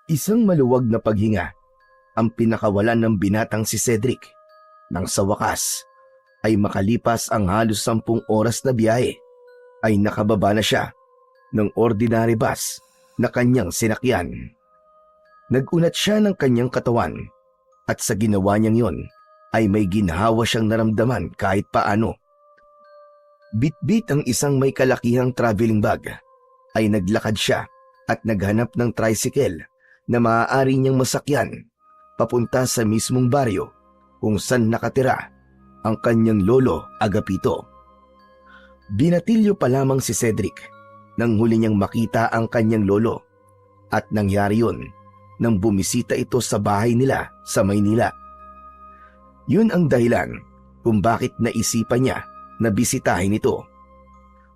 Isang maluwag na paghinga ang pinakawalan ng binatang si Cedric nang sa wakas ay makalipas ang halos 10 oras na biyahe ay nakababa na siya ng ordinary bus na kanyang sinakyan. Nagunat siya ng kanyang katawan at sa ginawa niyang yon ay may ginhawa siyang naramdaman kahit paano. Bitbit ang isang may kalakihang traveling bag ay naglakad siya at naghanap ng tricycle na maaari niyang masakyan papunta sa mismong baryo kung saan nakatira ang kanyang lolo Agapito. Binatilyo pa lamang si Cedric nang huli niyang makita ang kanyang lolo at nangyari yun nang bumisita ito sa bahay nila sa Maynila. Yun ang dahilan kung bakit naisipan niya na bisitahin ito.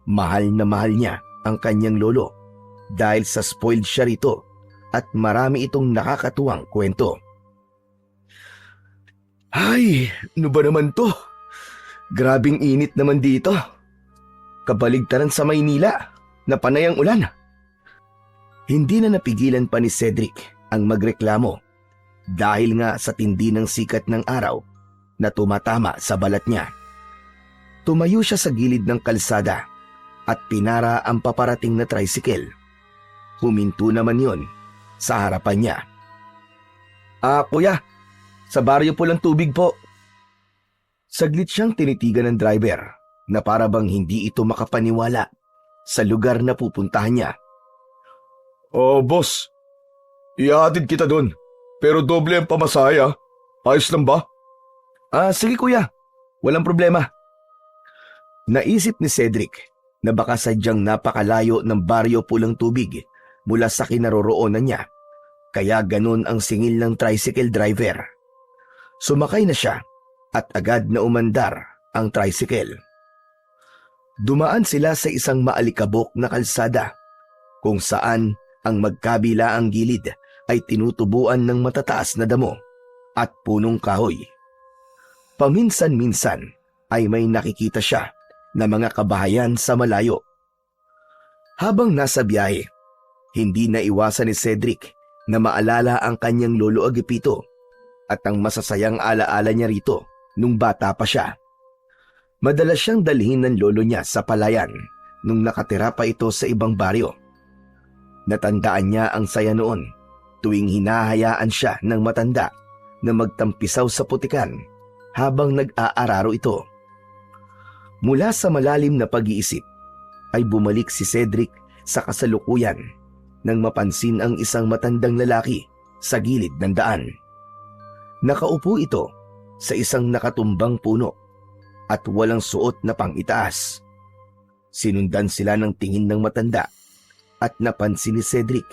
Mahal na mahal niya ang kanyang lolo dahil sa spoiled siya rito at marami itong nakakatuwang kwento. Ay, ano ba naman to? Grabing init naman dito. Kabaligtaran sa Maynila na panay ang ulan. Hindi na napigilan pa ni Cedric ang magreklamo dahil nga sa tindi ng sikat ng araw na tumatama sa balat niya. Tumayo siya sa gilid ng kalsada at pinara ang paparating na tricycle. Huminto naman yon sa harapan niya. Kuya, sa baryo po lang tubig po. Saglit siyang tinitigan ng driver na para bang hindi ito makapaniwala sa lugar na pupuntahan niya. Boss, ihahatid kita doon. Pero doble ang pamasahe. Ayos lang ba? Sige kuya, walang problema. Naisip ni Cedric na baka sadyang napakalayo ng baryo Pulang Tubig mula sa kinaroroonan niya, kaya ganun ang singil ng tricycle driver. Sumakay na siya at agad na umandar ang tricycle. Dumaan sila sa isang maalikabok na kalsada kung saan ang magkabilaang gilid ay tinutubuan ng matataas na damo at punong kahoy. Paminsan-minsan ay may nakikita siya na mga kabahayan sa malayo. Habang nasa biyahe, hindi naiwasan ni Cedric na maalala ang kanyang lolo Agapito at ang masasayang alaala niya rito nung bata pa siya. Madalas siyang dalhin ng lolo niya sa palayan nung nakatira pa ito sa ibang baryo. Natandaan niya ang saya noon tuwing hinahayaan siya ng matanda na magtampisaw sa putikan habang nag-aararo ito. Mula sa malalim na pag-iisip ay bumalik si Cedric sa kasalukuyan nang mapansin ang isang matandang lalaki sa gilid ng daan. Nakaupo ito sa isang nakatumbang puno at walang suot na pang-itaas. Sinundan sila ng tingin ng matanda at napansin ni Cedric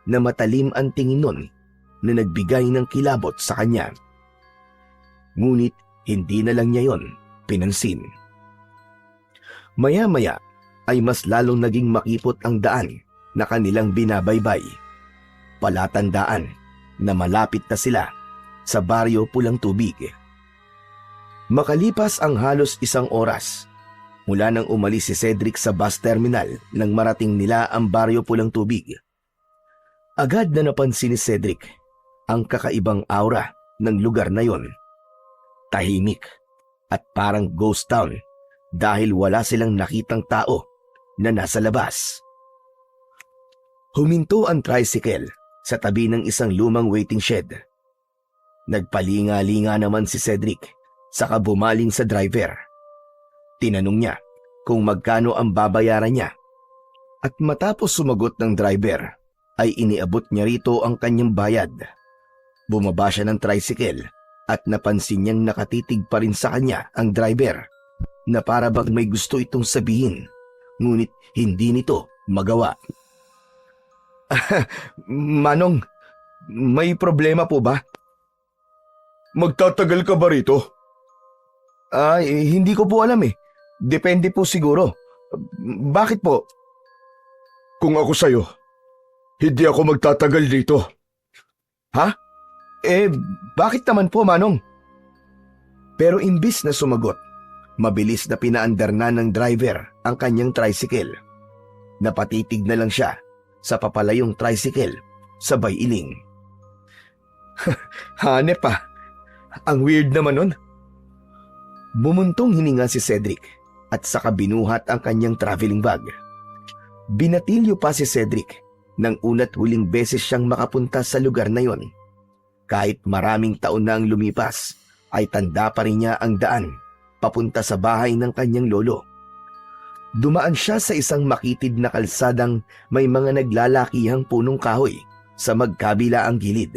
na matalim ang tingin nun na nagbigay ng kilabot sa kanya. Ngunit hindi na lang niya yon pinansin. Maya-maya ay mas lalong naging makipot ang daan na kanilang binabaybay. Palatandaan na malapit na sila sa baryo Pulang Tubig. Makalipas ang halos 1 oras mula nang umalis si Cedric sa bus terminal nang marating nila ang baryo Pulang Tubig. Agad na napansin ni Cedric ang kakaibang aura ng lugar na yon. Tahimik at parang ghost town dahil wala silang nakitang tao na nasa labas. Huminto ang tricycle sa tabi ng isang lumang waiting shed. Nagpalinga-linga naman si Cedric saka bumaling sa driver. Tinanong niya kung magkano ang babayaran niya at matapos sumagot ng driver ay iniabot niya rito ang kanyang bayad. Bumaba siya ng tricycle at napansin niyang nakatitig pa rin sa kanya ang driver na para bang may gusto itong sabihin ngunit hindi nito magawa. Manong, may problema po ba? Magtatagal ka ba rito? Hindi ko po alam eh. Depende po siguro. Bakit po? Kung ako sa'yo, hindi ako magtatagal dito. Ha? Bakit naman po, Manong? Pero imbis na sumagot, mabilis na pinaandar na ng driver ang kanyang tricycle. Napatitig na lang siya sa papalayong tricycle sabay iling. Hanep pa. Ang weird naman nun. Bumuntong hininga si Cedric at saka binuhat ang kanyang traveling bag. Binatilyo pa si Cedric nang una't huling beses siyang makapunta sa lugar na yon. Kahit maraming taon na ang lumipas, ay tanda pa rin niya ang daan papunta sa bahay ng kanyang lolo. Dumaan siya sa isang makitid na kalsadang may mga naglalakihang punong kahoy sa magkabila ang gilid.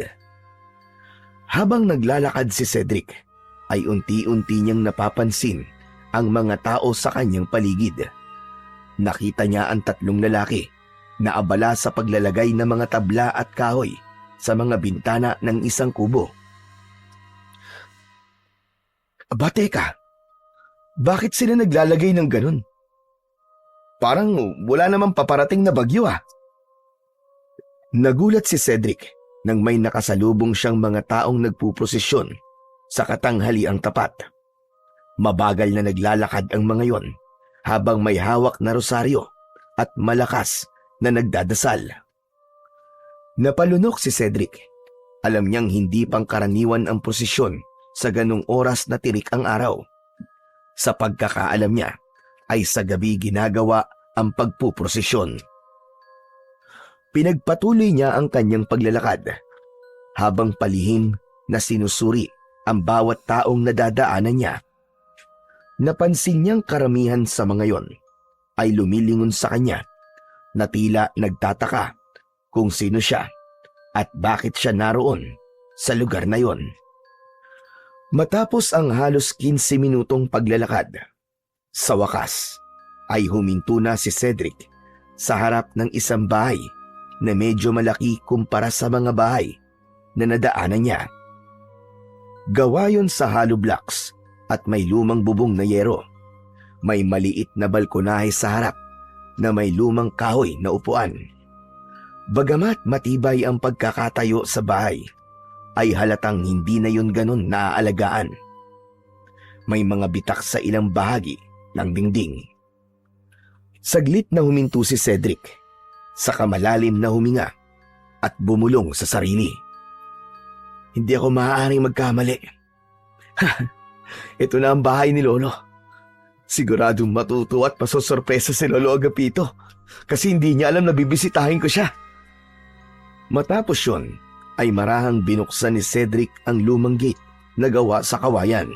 Habang naglalakad si Cedric, ay unti-unti niyang napapansin ang mga tao sa kanyang paligid. Nakita niya ang 3 lalaki na abala sa paglalagay ng mga tabla at kahoy sa mga bintana ng isang kubo. Aba teka, bakit sila naglalagay ng ganun? Parang wala namang paparating na bagyo ah. Nagulat si Cedric nang may nakasalubong siyang mga taong nagpuprosesyon sa katanghaliang tapat. Mabagal na naglalakad ang mga yon habang may hawak na rosaryo at malakas na nagdadasal. Napalunok si Cedric. Alam niyang hindi pangkaraniwan ang prosesyon sa ganung oras na tirik ang araw. Sa pagkakaalam niya, ay sa gabi ginagawa ang pagpuprosesyon. Pinagpatuloy niya ang kanyang paglalakad habang palihim na sinusuri ang bawat taong nadadaanan niya. Napansin niyang karamihan sa mga yon ay lumilingon sa kanya na tila nagtataka kung sino siya at bakit siya naroon sa lugar na yon. Matapos ang halos 15 minutong paglalakad, sa wakas ay huminto na si Cedric sa harap ng isang bahay na medyo malaki kumpara sa mga bahay na nadaanan niya. Gawa yon sa hollow blocks at may lumang bubong na yero. May maliit na balkonahe sa harap na may lumang kahoy na upuan. Bagamat matibay ang pagkakatayo sa bahay, ay halatang hindi na yun ganun naaalagaan. May mga bitak sa ilang bahagi ng dingding. Saglit na huminto si Cedric, saka malalim na huminga at bumulong sa sarili. Hindi ako maaaring magkamali. Ito na ang bahay ni Lolo. Siguradong matutuwa at masosorpresa si Lolo Agapito kasi hindi niya alam na bibisitahin ko siya. Matapos yun, ay marahang binuksan ni Cedric ang lumang gate na gawa sa kawayan.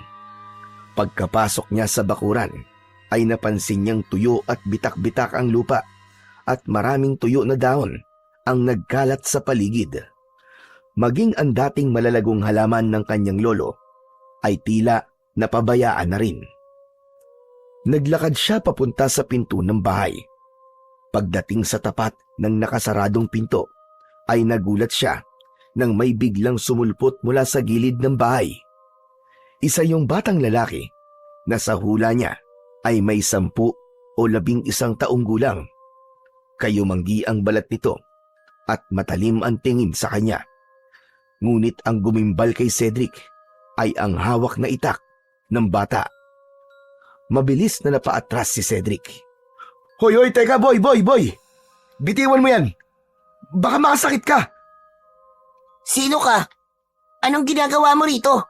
Pagkapasok niya sa bakuran, ay napansin niyang tuyo at bitak-bitak ang lupa at maraming tuyo na dahon ang nagkalat sa paligid. Maging ang dating malalagong halaman ng kanyang lolo ay tila napabayaan na rin. Naglakad siya papunta sa pinto ng bahay. Pagdating sa tapat ng nakasaradong pinto, ay nagulat siya nang may biglang sumulpot mula sa gilid ng bahay. Isa yung batang lalaki na sa hula niya ay may 10 o 11 taong gulang. Kayumanggi ang balat nito at matalim ang tingin sa kanya. Ngunit ang gumimbal kay Cedric ay ang hawak na itak ng bata. Mabilis na napaatras si Cedric. Hoy, teka boy! Bitiwan mo yan! Baka makasakit ka! Sino ka? Anong ginagawa mo rito?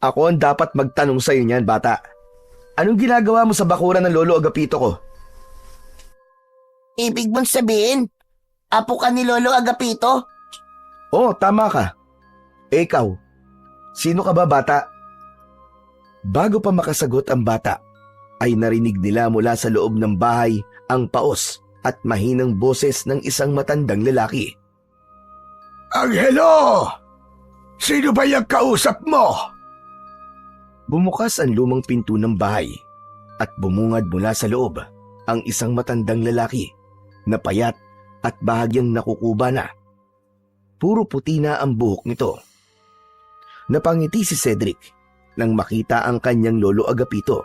Ako ang dapat magtanong sa'yo niyan, bata. Anong ginagawa mo sa bakuran ng Lolo Agapito ko? Ibig mong sabihin, apo ka ni Lolo Agapito? Oo, tama ka. Ikaw, sino ka ba, bata? Bago pa makasagot ang bata, ay narinig nila mula sa loob ng bahay ang paos at mahinang boses ng isang matandang lalaki. Angelo! Sino ba yung kausap mo? Bumukas ang lumang pinto ng bahay at bumungad mula sa loob ang isang matandang lalaki na payat at bahagyang nakukuba na. Puro puti na ang buhok nito. Napangiti si Cedric nang makita ang kanyang Lolo Agapito.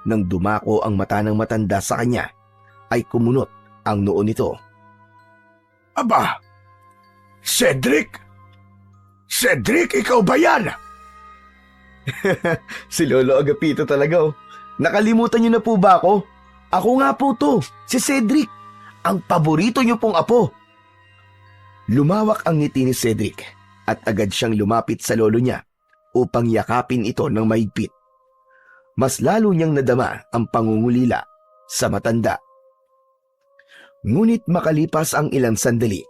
Nang dumako ang mata ng matanda sa kanya, ay kumunot ang noo nito. Aba, Cedric? Cedric, ikaw ba yan? Si Lolo Agapito talaga oh. Nakalimutan niyo na po ba ako? Ako nga po to, si Cedric. Ang paborito niyo pong apo. Lumawak ang ngiti ni Cedric at agad siyang lumapit sa lolo niya upang yakapin ito ng mahigpit. Mas lalo niyang nadama ang pangungulila sa matanda. Ngunit makalipas ang ilang sandali,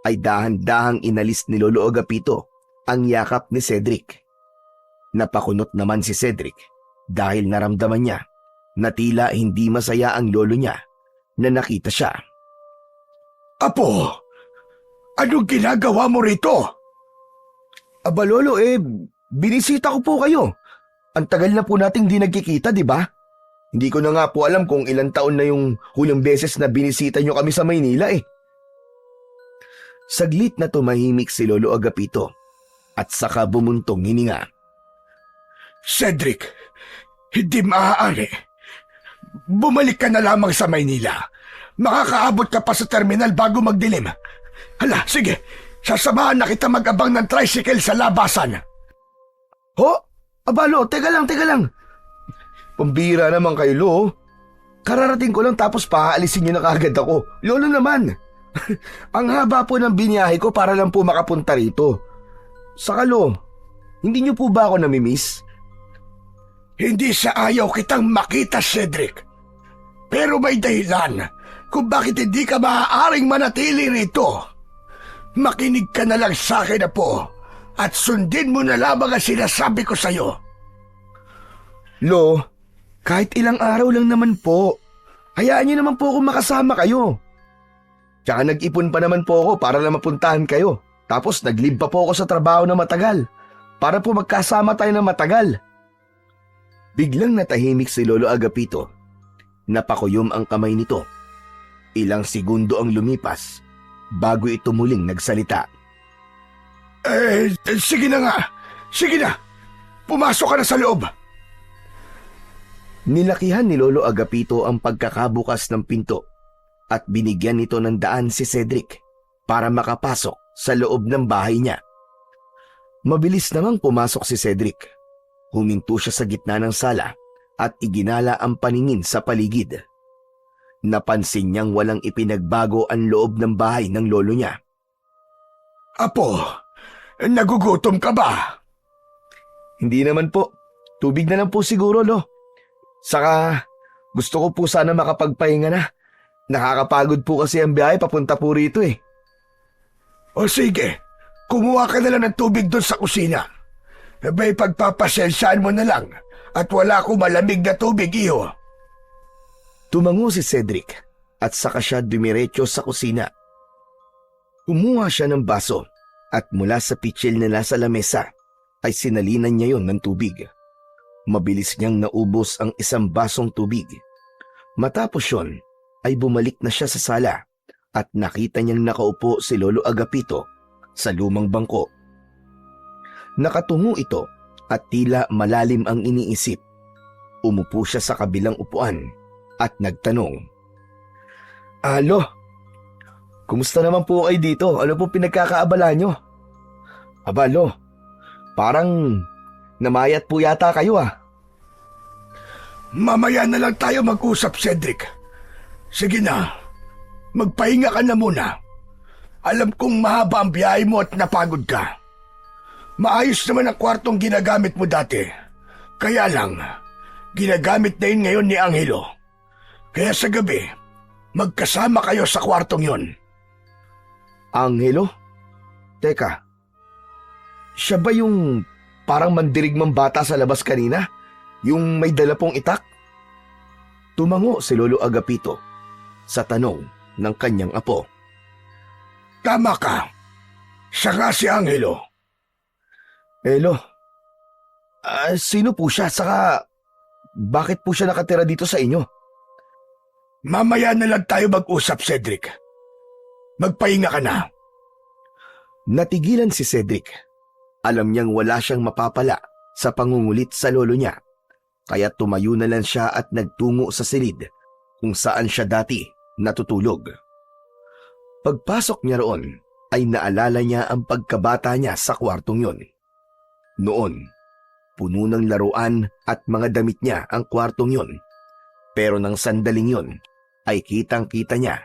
ay dahan-dahang inalis ni Lolo Agapito ang yakap ni Cedric. Napakunot naman si Cedric dahil naramdaman niya na tila hindi masaya ang lolo niya na nakita siya. Apo, anong ginagawa mo rito? Aba lolo, binisita ko po kayo. Ang tagal na po nating di nagkikita, di ba? Hindi ko na nga po alam kung ilang taon na yung huling beses na binisita nyo kami sa Maynila Saglit na tumahimik si Lolo Agapito at saka bumuntong hininga. Cedric, hindi maaari. Bumalik ka na lamang sa Maynila. Makakaabot ka pa sa terminal bago magdilim. Hala, sige. Sasamahan na kita mag-abang ng tricycle sa labasan. Ho? Abalo, teka lang. Pambira naman kayo, Lo. Kararating ko lang tapos paalisin nyo na kaagad ako. Lolo naman. Ang haba po ng biniyahe ko para lang po makapunta rito. Saka, Lo, hindi nyo po ba ako namimiss? Hindi sa ayaw kitang makita, Cedric. Pero may dahilan kung bakit hindi ka maaaring manatili rito. Makinig ka na lang sa akin, Apo, at sundin mo na lamang ang sinasabi ko sa'yo. Lo, kahit ilang araw lang naman po. Hayaan niyo naman po akong makasama kayo. Tsaka nag-ipon pa naman po ako para na mapuntahan kayo. Tapos nag-leave pa po ako sa trabaho na matagal para po magkasama tayo na matagal. Biglang natahimik si Lolo Agapito. Napakuyom ang kamay nito. Ilang segundo ang lumipas bago ito muling nagsalita. Sige na nga. Sige na. Pumasok ka na sa loob. Nilakihan ni Lolo Agapito ang pagkakabukas ng pinto at binigyan nito ng daan si Cedric para makapasok sa loob ng bahay niya. Mabilis namang pumasok si Cedric. Huminto siya sa gitna ng sala at iginala ang paningin sa paligid. Napansin niyang walang ipinagbago ang loob ng bahay ng lolo niya. Apo, nagugutom ka ba? Hindi naman po. Tubig na lang po siguro, Lo. Saka, gusto ko po sana makapagpahinga na. Nakakapagod po kasi ang biyahe papunta po rito O sige, kumuha ka na lang ng tubig doon sa kusina. May pagpapasensyaan mo na lang at wala akong malamig na tubig, iho. Tumango si Cedric at saka siya dumiretso sa kusina. Kumuha siya ng baso at mula sa pitsil na nasa lamesa ay sinalinan niya yon ng tubig. Mabilis niyang naubos ang isang basong tubig. Matapos yon ay bumalik na siya sa sala at nakita niyang nakaupo si Lolo Agapito sa lumang bangko. Nakatungo ito at tila malalim ang iniisip. Umupo siya sa kabilang upuan at nagtanong. Alo, kumusta naman po kayo dito? Ano po pinagkakaabala nyo? Abalo, parang namayat po yata kayo Mamaya na lang tayo mag-usap, Cedric. Sige na, magpahinga ka na muna. Alam kong mahaba ang biyahe mo at napagod ka. Maayos naman ang kwartong ginagamit mo dati. Kaya lang, ginagamit na yun ngayon ni Angelo. Kaya sa gabi, magkasama kayo sa kwartong yun. Angelo? Teka, siya ba yung parang mandirigmang bata sa labas kanina? Yung may dala pong itak? Tumango si Lolo Agapito sa tanong ng kanyang apo. Tama ka. Siya nga si Angelo. Elo, sino po siya? Saka, bakit po siya nakatira dito sa inyo? Mamaya na lang tayo mag-usap, Cedric. Magpahinga ka na. Natigilan si Cedric. Alam niyang wala siyang mapapala sa pangungulit sa lolo niya. Kaya tumayo na lang siya at nagtungo sa silid kung saan siya dati natutulog. Pagpasok niya roon ay naalala niya ang pagkabata niya sa kwartong yon. Noon, puno ng laruan at mga damit niya ang kwartong yon. Pero nang sandaling yon ay kitang-kita niya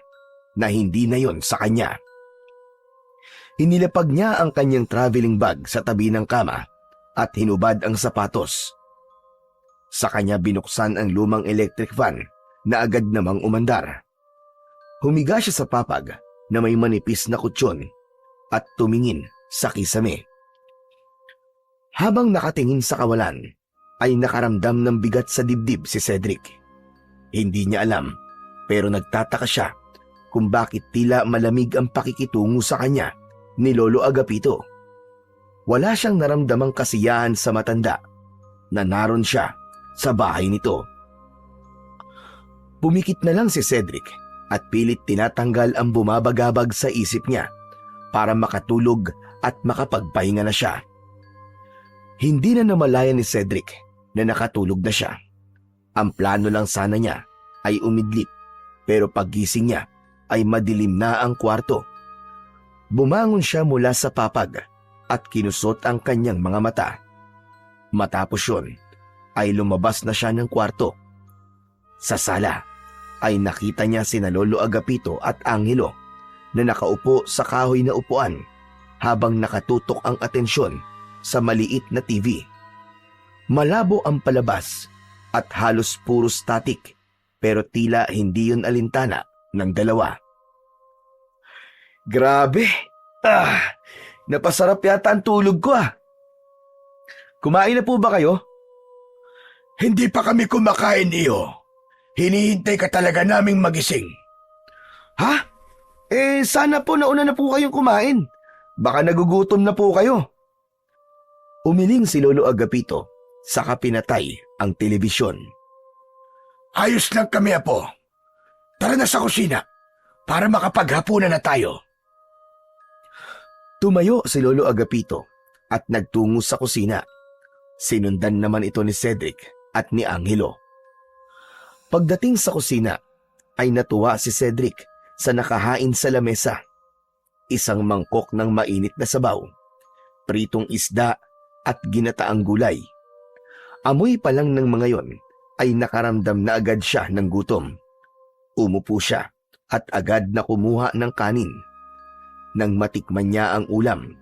na hindi na yon sa kanya. Inilapag niya ang kanyang traveling bag sa tabi ng kama at hinubad ang sapatos. Sa kanya binuksan ang lumang electric fan na agad namang umandar. Humiga siya sa papag na may manipis na kutsyon at tumingin sa kisame. Habang nakatingin sa kawalan, ay nakaramdam ng bigat sa dibdib si Cedric. Hindi niya alam, pero nagtataka siya kung bakit tila malamig ang pakikitungo sa kanya ni Lolo Agapito. Wala siyang naramdamang kasiyahan sa matanda na naroon siya sa bahay nito. Pumikit na lang si Cedric at pilit tinatanggal ang bumabagabag sa isip niya para makatulog at makapagpahinga na siya. Hindi na namalayan ni Cedric na nakatulog na siya. Ang plano lang sana niya ay umidlip, pero paggising niya ay madilim na ang kwarto. Bumangon siya mula sa papag at kinusot ang kanyang mga mata. Matapos yun, ay lumabas na siya ng kwarto. Sa sala ay nakita niya sina Lolo Agapito at Angelo na nakaupo sa kahoy na upuan habang nakatutok ang atensyon sa maliit na TV. Malabo ang palabas at halos puro static, pero tila hindi yun alintana ng dalawa. Grabe! Napasarap yata ang tulog ko . Kumain na po ba kayo? Hindi pa kami kumakain, iyo. Hinihintay ka talaga naming magising. Ha? Sana po nauna na po kayong kumain. Baka nagugutom na po kayo. Umiling si Lolo Agapito, saka pinatay ang telebisyon. Ayos lang kami, apo. Tara na sa kusina para makapaghapunan na tayo. Tumayo si Lolo Agapito at nagtungo sa kusina. Sinundan naman ito ni Cedric at ni Angelo. Pagdating sa kusina, ay natuwa si Cedric sa nakahain sa lamesa. Isang mangkok ng mainit na sabaw, pritong isda at ginataang gulay. Amoy pa lang ng mga yon ay nakaramdam na agad siya ng gutom. Umupo siya at agad na kumuha ng kanin. Nang matikman niya ang ulam,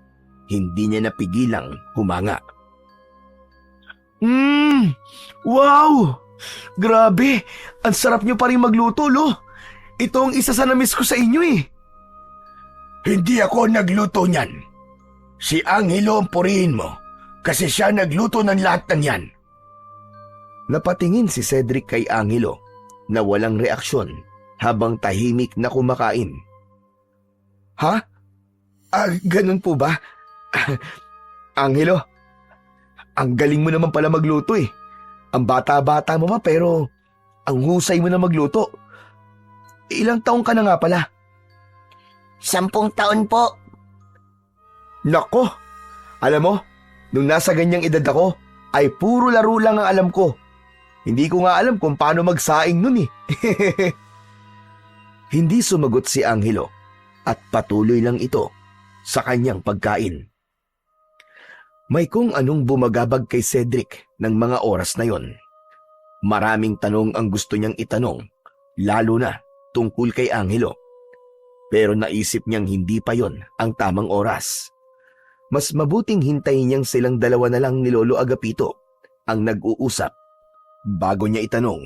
hindi niya napigilang humanga. Wow! Grabe! Ang sarap niyo pa rin magluto, Lo. Ito ang isa sa namiss ko sa inyo . Hindi ako nagluto niyan. Si Angelo ang purihin mo kasi siya nagluto ng lahat ng yan. Napatingin si Cedric kay Angelo na walang reaksyon habang tahimik na kumakain. Ha? Ganun po ba? Angelo, ang galing mo naman pala magluto . Ang bata-bata mo pa pero ang husay mo na magluto. Ilang taong ka na nga pala? 10 taon po. Nako, alam mo, nung nasa ganyang edad ako, ay puro laro lang ang alam ko. Hindi ko nga alam kung paano magsaing nun . Hindi sumagot si Angelo at patuloy lang ito sa kanyang pagkain. May kung anong bumagabag kay Cedric ng mga oras na yon. Maraming tanong ang gusto niyang itanong, lalo na tungkol kay Angelo. Pero naisip niyang hindi pa yon ang tamang oras. Mas mabuting hintayin niyang silang dalawa na lang ni Lolo Agapito ang nag-uusap bago niya itanong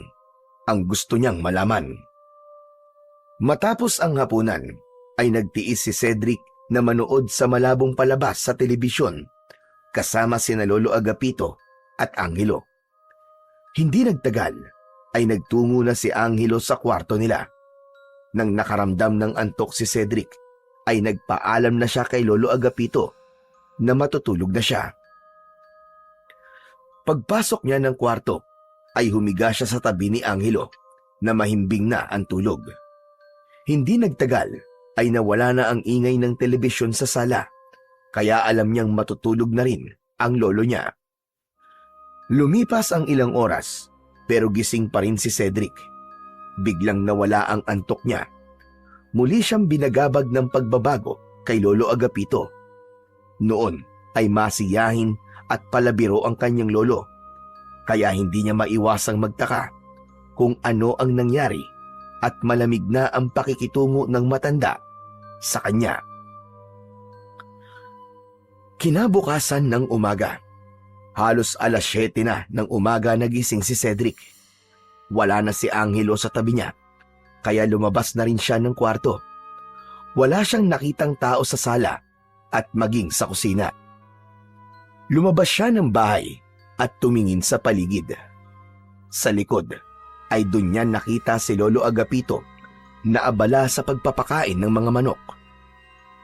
ang gusto niyang malaman. Matapos ang hapunan, ay nagtiis si Cedric na manood sa malabong palabas sa telebisyon kasama sina Lolo Agapito at Angelo. Hindi nagtagal ay nagtungo na si Angelo sa kwarto nila. Nang nakaramdam ng antok si Cedric, ay nagpaalam na siya kay Lolo Agapito na matutulog na siya. Pagpasok niya ng kwarto, ay humiga siya sa tabi ni Angelo na mahimbing na ang tulog. Hindi nagtagal ay nawala na ang ingay ng telebisyon sa sala, kaya alam niyang matutulog na rin ang lolo niya. Lumipas ang ilang oras, pero gising pa rin si Cedric. Biglang nawala ang antok niya. Muli siyang binagabag ng pagbabago kay Lolo Agapito. Noon ay masiyahin at palabiro ang kanyang lolo, kaya hindi niya maiwasang magtaka kung ano ang nangyari at malamig na ang pakikitungo ng matanda sa kanya. Kinabukasan ng umaga, halos alas 7 na ng umaga nagising si Cedric. Wala na si Angelo sa tabi niya, kaya lumabas na rin siya ng kwarto. Wala siyang nakitang tao sa sala at maging sa kusina. Lumabas siya ng bahay at tumingin sa paligid. Sa likod ay dun niya nakita si Lolo Agapito na abala sa pagpapakain ng mga manok.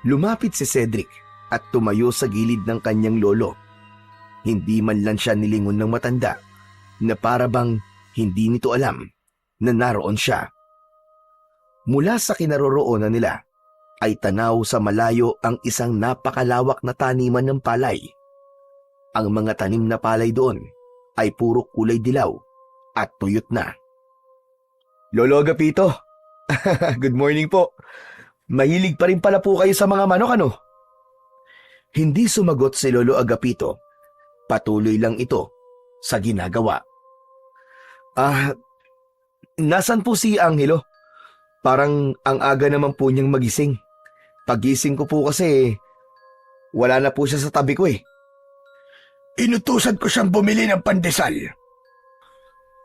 Lumapit si Cedric at tumayo sa gilid ng kanyang lolo. Hindi man lang siya nilingon ng matanda na para bang hindi nito alam na naroon siya. Mula sa kinaroroonan nila ay tanaw sa malayo ang isang napakalawak na taniman ng palay. Ang mga tanim na palay doon ay puro kulay dilaw at tuyot na. Lolo Agapito, good morning po. Mahilig pa rin pala po kayo sa mga manok, ano? Hindi sumagot si Lolo Agapito. Patuloy lang ito sa ginagawa. Nasan po si Angelo? Parang ang aga naman po niyang magising. Pagising ko po kasi, wala na po siya sa tabi ko eh. Inutusan ko siyang bumili ng pandesal.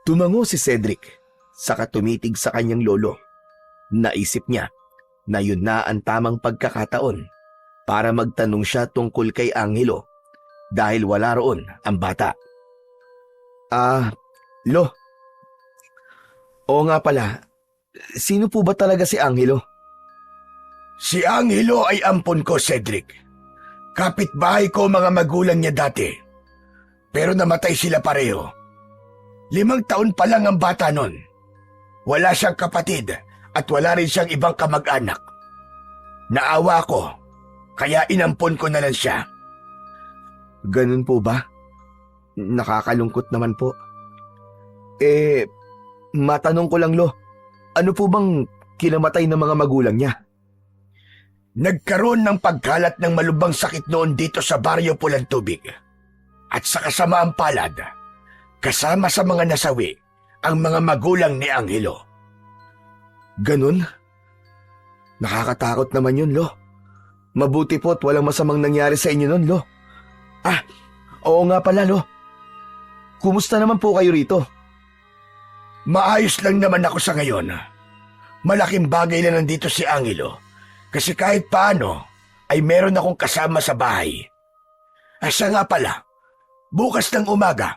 Tumango si Cedric, saka tumitig sa kanyang lolo. Naisip niya na yun na ang tamang pagkakataon para magtanong siya tungkol kay Angelo dahil wala roon ang bata. Lo. Oo nga pala, sino po ba talaga si Angelo? Si Angelo ay ampon ko, Cedric. Kapitbahay ko mga magulang niya dati. Pero namatay sila pareho. 5 taon pa lang ang bata nun. Wala siyang kapatid at wala rin siyang ibang kamag-anak. Naawa ko, kaya inampon ko na lang siya. Ganun po ba? Nakakalungkot naman po. Matanong ko lang, Lo. Ano po bang kinamatay ng mga magulang niya? Nagkaroon ng pagkalat ng malubhang sakit noon dito sa Baryo Pulang Tubig. At sa kasamaang palad, kasama sa mga nasawi, ang mga magulang ni Angelo. Ganun? Nakakatakot naman yun, Lo. Mabuti po't walang masamang nangyari sa inyo nun, Lo. Oo nga pala, Lo. Kumusta naman po kayo rito? Maayos lang naman ako sa ngayon. Malaking bagay na nandito si Angelo. Kasi kahit paano, ay meron akong kasama sa bahay. Siya nga pala, bukas ng umaga,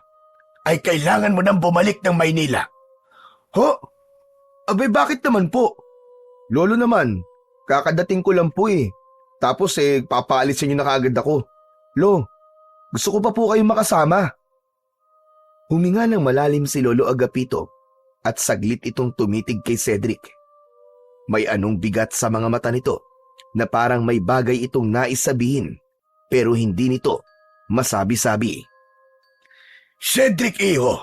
ay kailangan mo nang bumalik ng Maynila. Ho? Abay, bakit naman po? Lolo naman, kakadating ko lang po eh. Tapos papaalisin niyo na kaagad ako. Lo, gusto ko pa po kayong makasama. Huminga ng malalim si Lolo Agapito at saglit itong tumitig kay Cedric. May anong bigat sa mga mata nito na parang may bagay itong nais sabihin pero hindi nito masabi-sabi. Cedric, iho,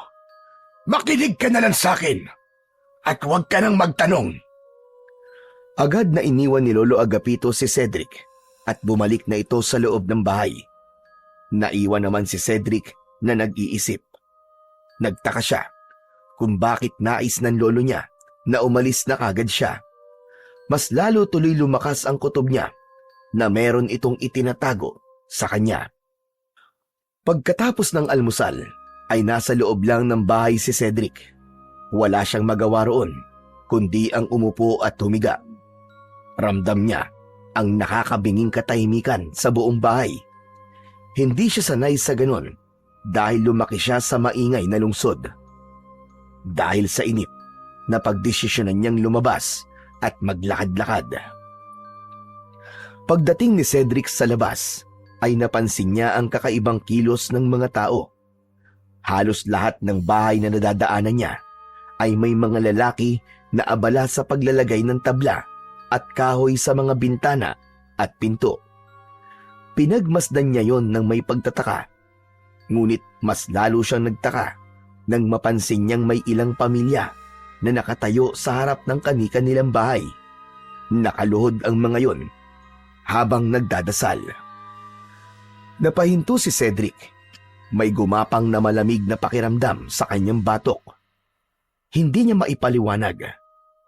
makinig ka na lang sa akin at huwag ka nang magtanong. Agad na iniwan ni Lolo Agapito si Cedric at bumalik na ito sa loob ng bahay. Naiwan naman si Cedric na nag-iisip. Nagtaka siya kung bakit nais ng lolo niya na umalis na kagad siya. Mas lalo tuloy lumakas ang kutob niya na meron itong itinatago sa kanya. Pagkatapos ng almusal ay nasa loob lang ng bahay si Cedric. Wala siyang magawa roon kundi ang umupo at humiga. Ramdam niya ang nakakabinging katahimikan sa buong bahay. Hindi siya sanay sa ganon dahil lumaki siya sa maingay na lungsod. Dahil sa inip, napagdesisyonan niyang lumabas at maglakad-lakad. Pagdating ni Cedric sa labas, ay napansin niya ang kakaibang kilos ng mga tao. Halos lahat ng bahay na nadadaanan niya ay may mga lalaki na abala sa paglalagay ng tabla at kahoy sa mga bintana at pinto. Pinagmasdan niya yon ng may pagtataka. Ngunit mas lalo siyang nagtaka nang mapansin niyang may ilang pamilya na nakatayo sa harap ng kani-kanilang bahay. Nakaluhod ang mga yon habang nagdadasal. Napahinto si Cedric. May gumapang na malamig na pakiramdam sa kanyang batok. Hindi niya maipaliwanag,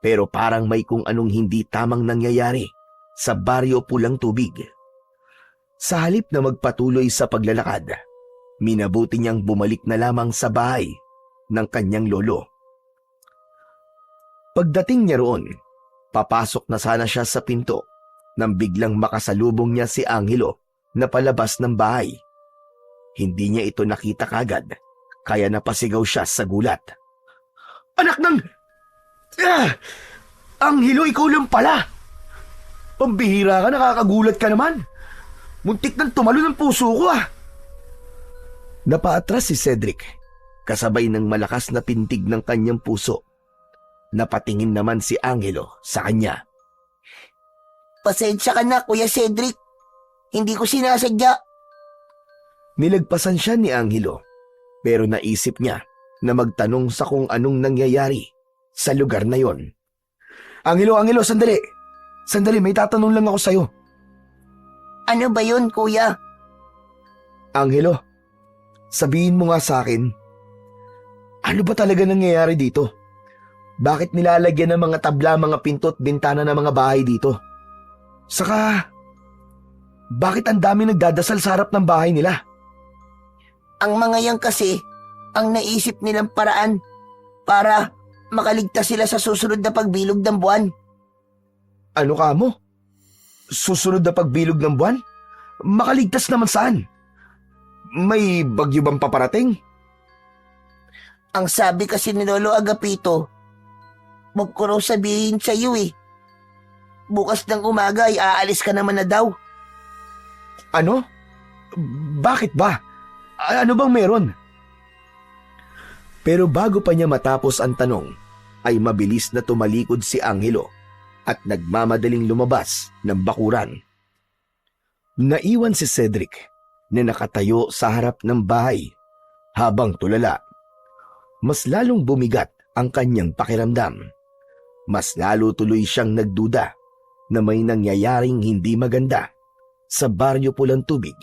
pero parang may kung anong hindi tamang nangyayari sa Baryo Pulang Tubig. Sa halip na magpatuloy sa paglalakad, minabuti niyang bumalik na lamang sa bahay ng kanyang lolo. Pagdating niya roon, papasok na sana siya sa pinto nang biglang makasalubong niya si Angelo na palabas ng bahay. Hindi niya ito nakita kagad, kaya napasigaw siya sa gulat. Anak ng... Angelo, ikaw lang pala! Pambihira ka, nakakagulat ka naman. Muntik nang tumalo ng puso ko Napaatras si Cedric, kasabay ng malakas na pintig ng kanyang puso. Napatingin naman si Angelo sa kanya. Pasensya ka na, Kuya Cedric. Hindi ko sinasadya. Nilagpasan siya ni Angelo, pero naisip niya na magtanong sa kung anong nangyayari sa lugar na yon. Angelo, sandali! Sandali, may tatanong lang ako sa'yo. Ano ba yun, Kuya? Angelo, sabihin mo nga sa akin, ano ba talaga nangyayari dito? Bakit nilalagyan ng mga tabla, mga pinto at bintana ng mga bahay dito? Saka, bakit ang dami nagdadasal sa harap ng bahay nila? Ang mga yan kasi, ang naisip nilang paraan para makaligtas sila sa susunod na pagbilog ng buwan. Ano ka mo? Susunod na pagbilog ng buwan? Makaligtas naman saan? May bagyo bang paparating? Ang sabi kasi ni Lolo Agapito, huwag ko raw sabihin sa iyo eh. Bukas ng umaga ay aalis ka naman na daw. Ano? Bakit ba? Ano bang meron? Pero bago pa niya matapos ang tanong, ay mabilis na tumalikod si Angelo at nagmamadaling lumabas ng bakuran. Naiwan si Cedric na nakatayo sa harap ng bahay habang tulala. Mas lalong bumigat ang kanyang pakiramdam. Mas lalo tuloy siyang nagduda na may nangyayaring hindi maganda sa Baryo Pulang Tubig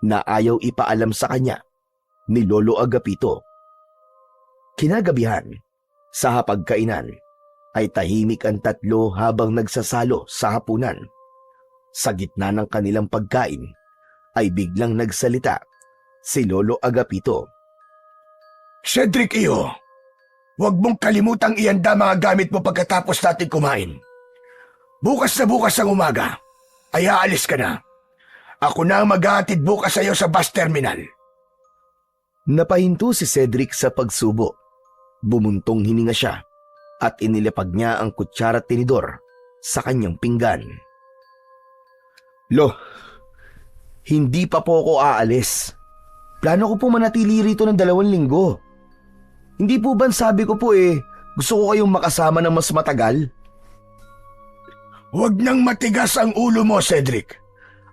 na ayaw ipaalam sa kanya ni Lolo Agapito. Kinagabihan, sa hapagkainan, ay tahimik ang tatlo habang nagsasalo sa hapunan. Sa gitna ng kanilang pagkain, ay biglang nagsalita si Lolo Agapito. Cedric, iyo, huwag mong kalimutang ihanda mga gamit mo pagkatapos natin kumain. Bukas na bukas ang umaga, ay aalis ka na. Ako na ang maghahatid bukas sa iyo sa bus terminal. Napahinto si Cedric sa pagsubo. Bumuntong hininga siya at inilapag niya ang kutsara at tinidor sa kanyang pinggan. Lo, Hindi pa po ako aalis. Plano ko po manatili rito ng 2 linggo. Hindi po ba sabi ko po gusto ko kayong makasama ng mas matagal? huwag nang matigas ang ulo mo, Cedric.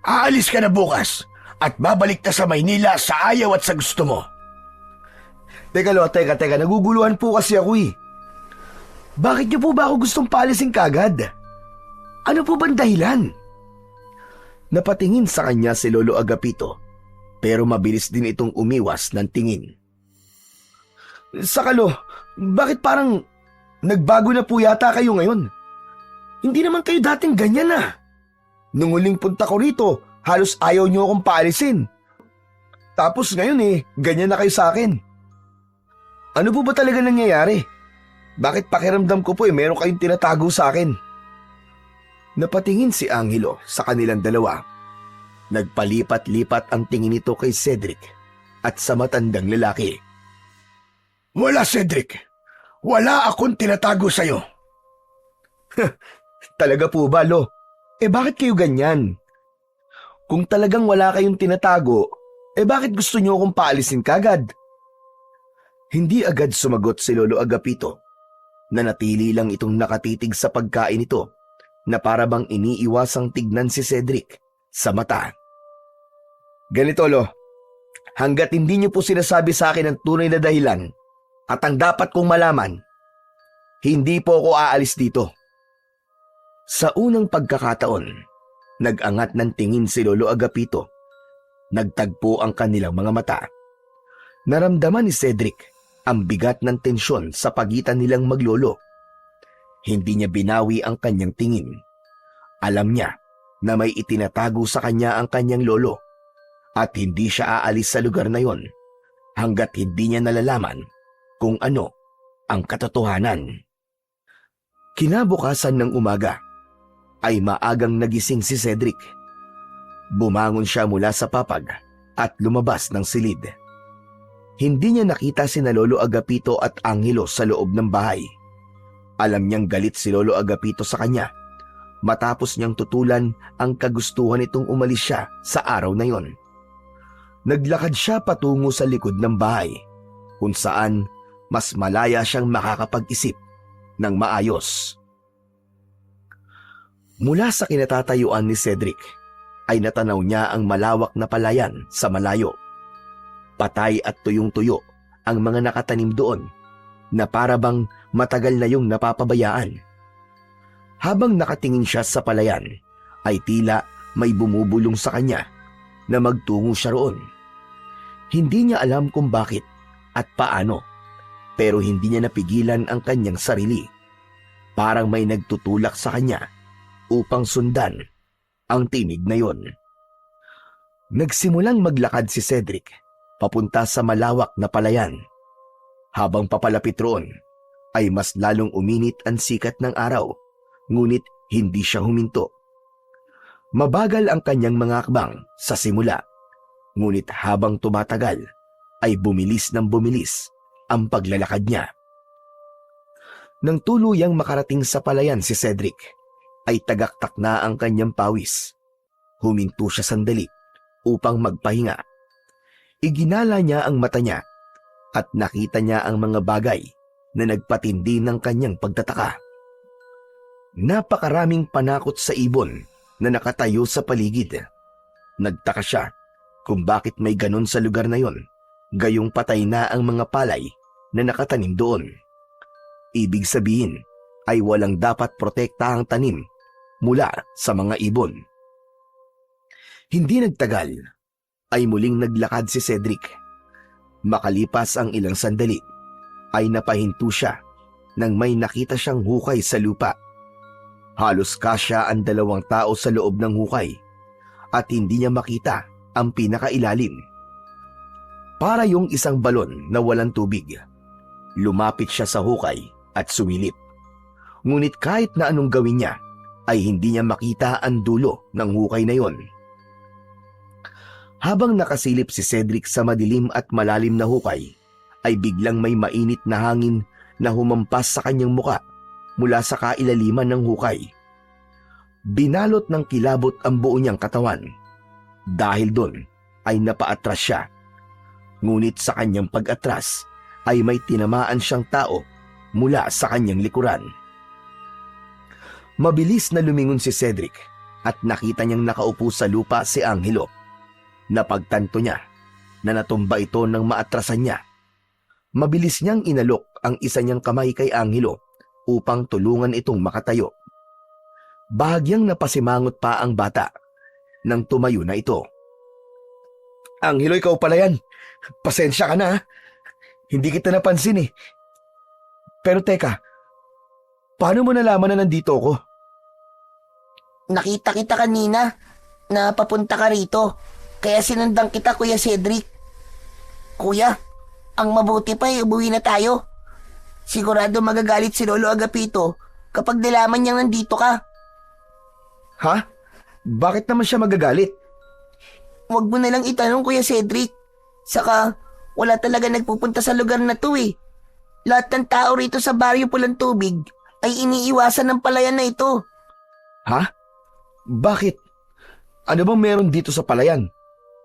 Aalis ka na bukas at babalik na sa Maynila sa ayaw at sa gusto mo. Teka, naguguluhan po kasi ako Bakit niyo po ba ako gustong paalisin kagad? Ano po bang dahilan? Napatingin sa kanya si Lolo Agapito, pero mabilis din itong umiwas ng tingin. Sakalo, bakit parang nagbago na po yata kayo ngayon? Hindi naman kayo dating ganyan Nung huling punta ko rito, halos ayaw niyo akong paalisin. Tapos ngayon ganyan na kayo sa akin. Ano po ba talaga nangyayari? Bakit pakiramdam ko po meron kayong tinatago sa akin? Napatingin si Angelo sa kanilang dalawa. Nagpalipat-lipat ang tingin nito kay Cedric at sa matandang lalaki. Wala, Cedric. Wala akong tinatago sa'yo. Talaga po ba, Lo? Bakit kayo ganyan? Kung talagang wala kayong tinatago, bakit gusto niyo akong paalisin kagad? Hindi agad sumagot si Lolo Agapito. Nanatili lang itong nakatitig sa pagkain nito na para bang iniiwasang tignan si Cedric sa mata. Ganito, Lo. Hanggat hindi niyo po sinasabi sa akin ang tunay na dahilan at ang dapat kong malaman, hindi po ako aalis dito. Sa unang pagkakataon, nag-angat ng tingin si Lolo Agapito. Nagtagpo ang kanilang mga mata. Naramdaman ni Cedric ang bigat ng tensyon sa pagitan nilang maglolo. Hindi niya binawi ang kanyang tingin. Alam niya na may itinatago sa kanya ang kanyang lolo at hindi siya aalis sa lugar na yon hanggat hindi niya nalalaman kung ano ang katotohanan. Kinabukasan ng umaga ay maagang nagising si Cedric. Bumangon siya mula sa papag at lumabas ng silid. Hindi niya nakita sina Lolo Agapito at Angelo sa loob ng bahay. Alam niyang galit si Lolo Agapito sa kanya matapos niyang tutulan ang kagustuhan nitong umalis siya sa araw na yon. Naglakad siya patungo sa likod ng bahay kung saan mas malaya siyang makakapag-isip ng maayos. Mula sa kinatatayuan ni Cedric ay natanaw niya ang malawak na palayan sa malayo. Patay at tuyong-tuyo ang mga nakatanim doon na para bang matagal na yung napapabayaan. Habang nakatingin siya sa palayan ay tila may bumubulong sa kanya na magtungo siya roon. Hindi niya alam kung bakit at paano, pero hindi niya napigilan ang kanyang sarili. Parang may nagtutulak sa kanya upang sundan ang tinig na yon. Nagsimulang maglakad si Cedric papunta sa malawak na palayan. Habang papalapit roon ay mas lalong uminit ang sikat ng araw, ngunit hindi siya huminto. Mabagal ang kanyang mga akbang sa simula, ngunit habang tumatagal ay bumilis ng bumilis ang paglalakad niya. Nang tuluyang makarating sa palayan si Cedric, ay tagaktak na ang kanyang pawis. Huminto siya sandali upang magpahinga. Iginala niya ang mata niya at nakita niya ang mga bagay na nagpatindi ng kanyang pagtataka. Napakaraming panakot sa ibon na nakatayo sa paligid. Nagtaka siya kung bakit may ganon sa lugar na yon, gayong patay na ang mga palay na nakatanim doon. Ibig sabihin ay walang dapat protektahang tanim mula sa mga ibon. Hindi nagtagal ay muling naglakad si Cedric. Makalipas ang ilang sandali ay napahinto siya nang may nakita siyang hukay sa lupa. Halos kasya ang 2 tao sa loob ng hukay at hindi niya makita ang pinakailalim. Para yung isang balon na walang tubig. Lumapit siya sa hukay at sumilip. Ngunit kahit na anong gawin niya, ay hindi niya makita ang dulo ng hukay na yon. Habang nakasilip si Cedric sa madilim at malalim na hukay, ay biglang may mainit na hangin na humampas sa kanyang muka mula sa kailaliman ng hukay. Binalot ng kilabot ang buo niyang katawan. Dahil doon ay napaatras siya. Ngunit sa kanyang pag-atras ay may tinamaan siyang tao mula sa kanyang likuran. Mabilis na lumingon si Cedric at nakita niyang nakaupo sa lupa si Angelo. Napagtanto niya na natumba ito ng maatrasan niya. Mabilis niyang inalok ang isa niyang kamay kay Angelo upang tulungan itong makatayo. Bahagyang napasimangot pa ang bata nang tumayo na ito. Angelo, ikaw pala yan. Pasensya ka na ha. Hindi kita napansin eh. Pero teka, paano mo nalaman na nandito ako? Nakita kita kanina na papunta ka rito. Kaya sinundan kita, Kuya Cedric. Kuya, ang mabuti pa ay umuwi na tayo. Sigurado magagalit si Lolo Agapito kapag nalaman niyang nandito ka. Ha? Bakit naman siya magagalit? Huwag mo na lang itanong, Kuya Cedric. Saka, wala talaga nagpupunta sa lugar na to eh. Lahat ng tao rito sa Baryo Pulang Tubig ay iniiwasan ng palayan na ito. Ha? Bakit? Ano bang meron dito sa palayan?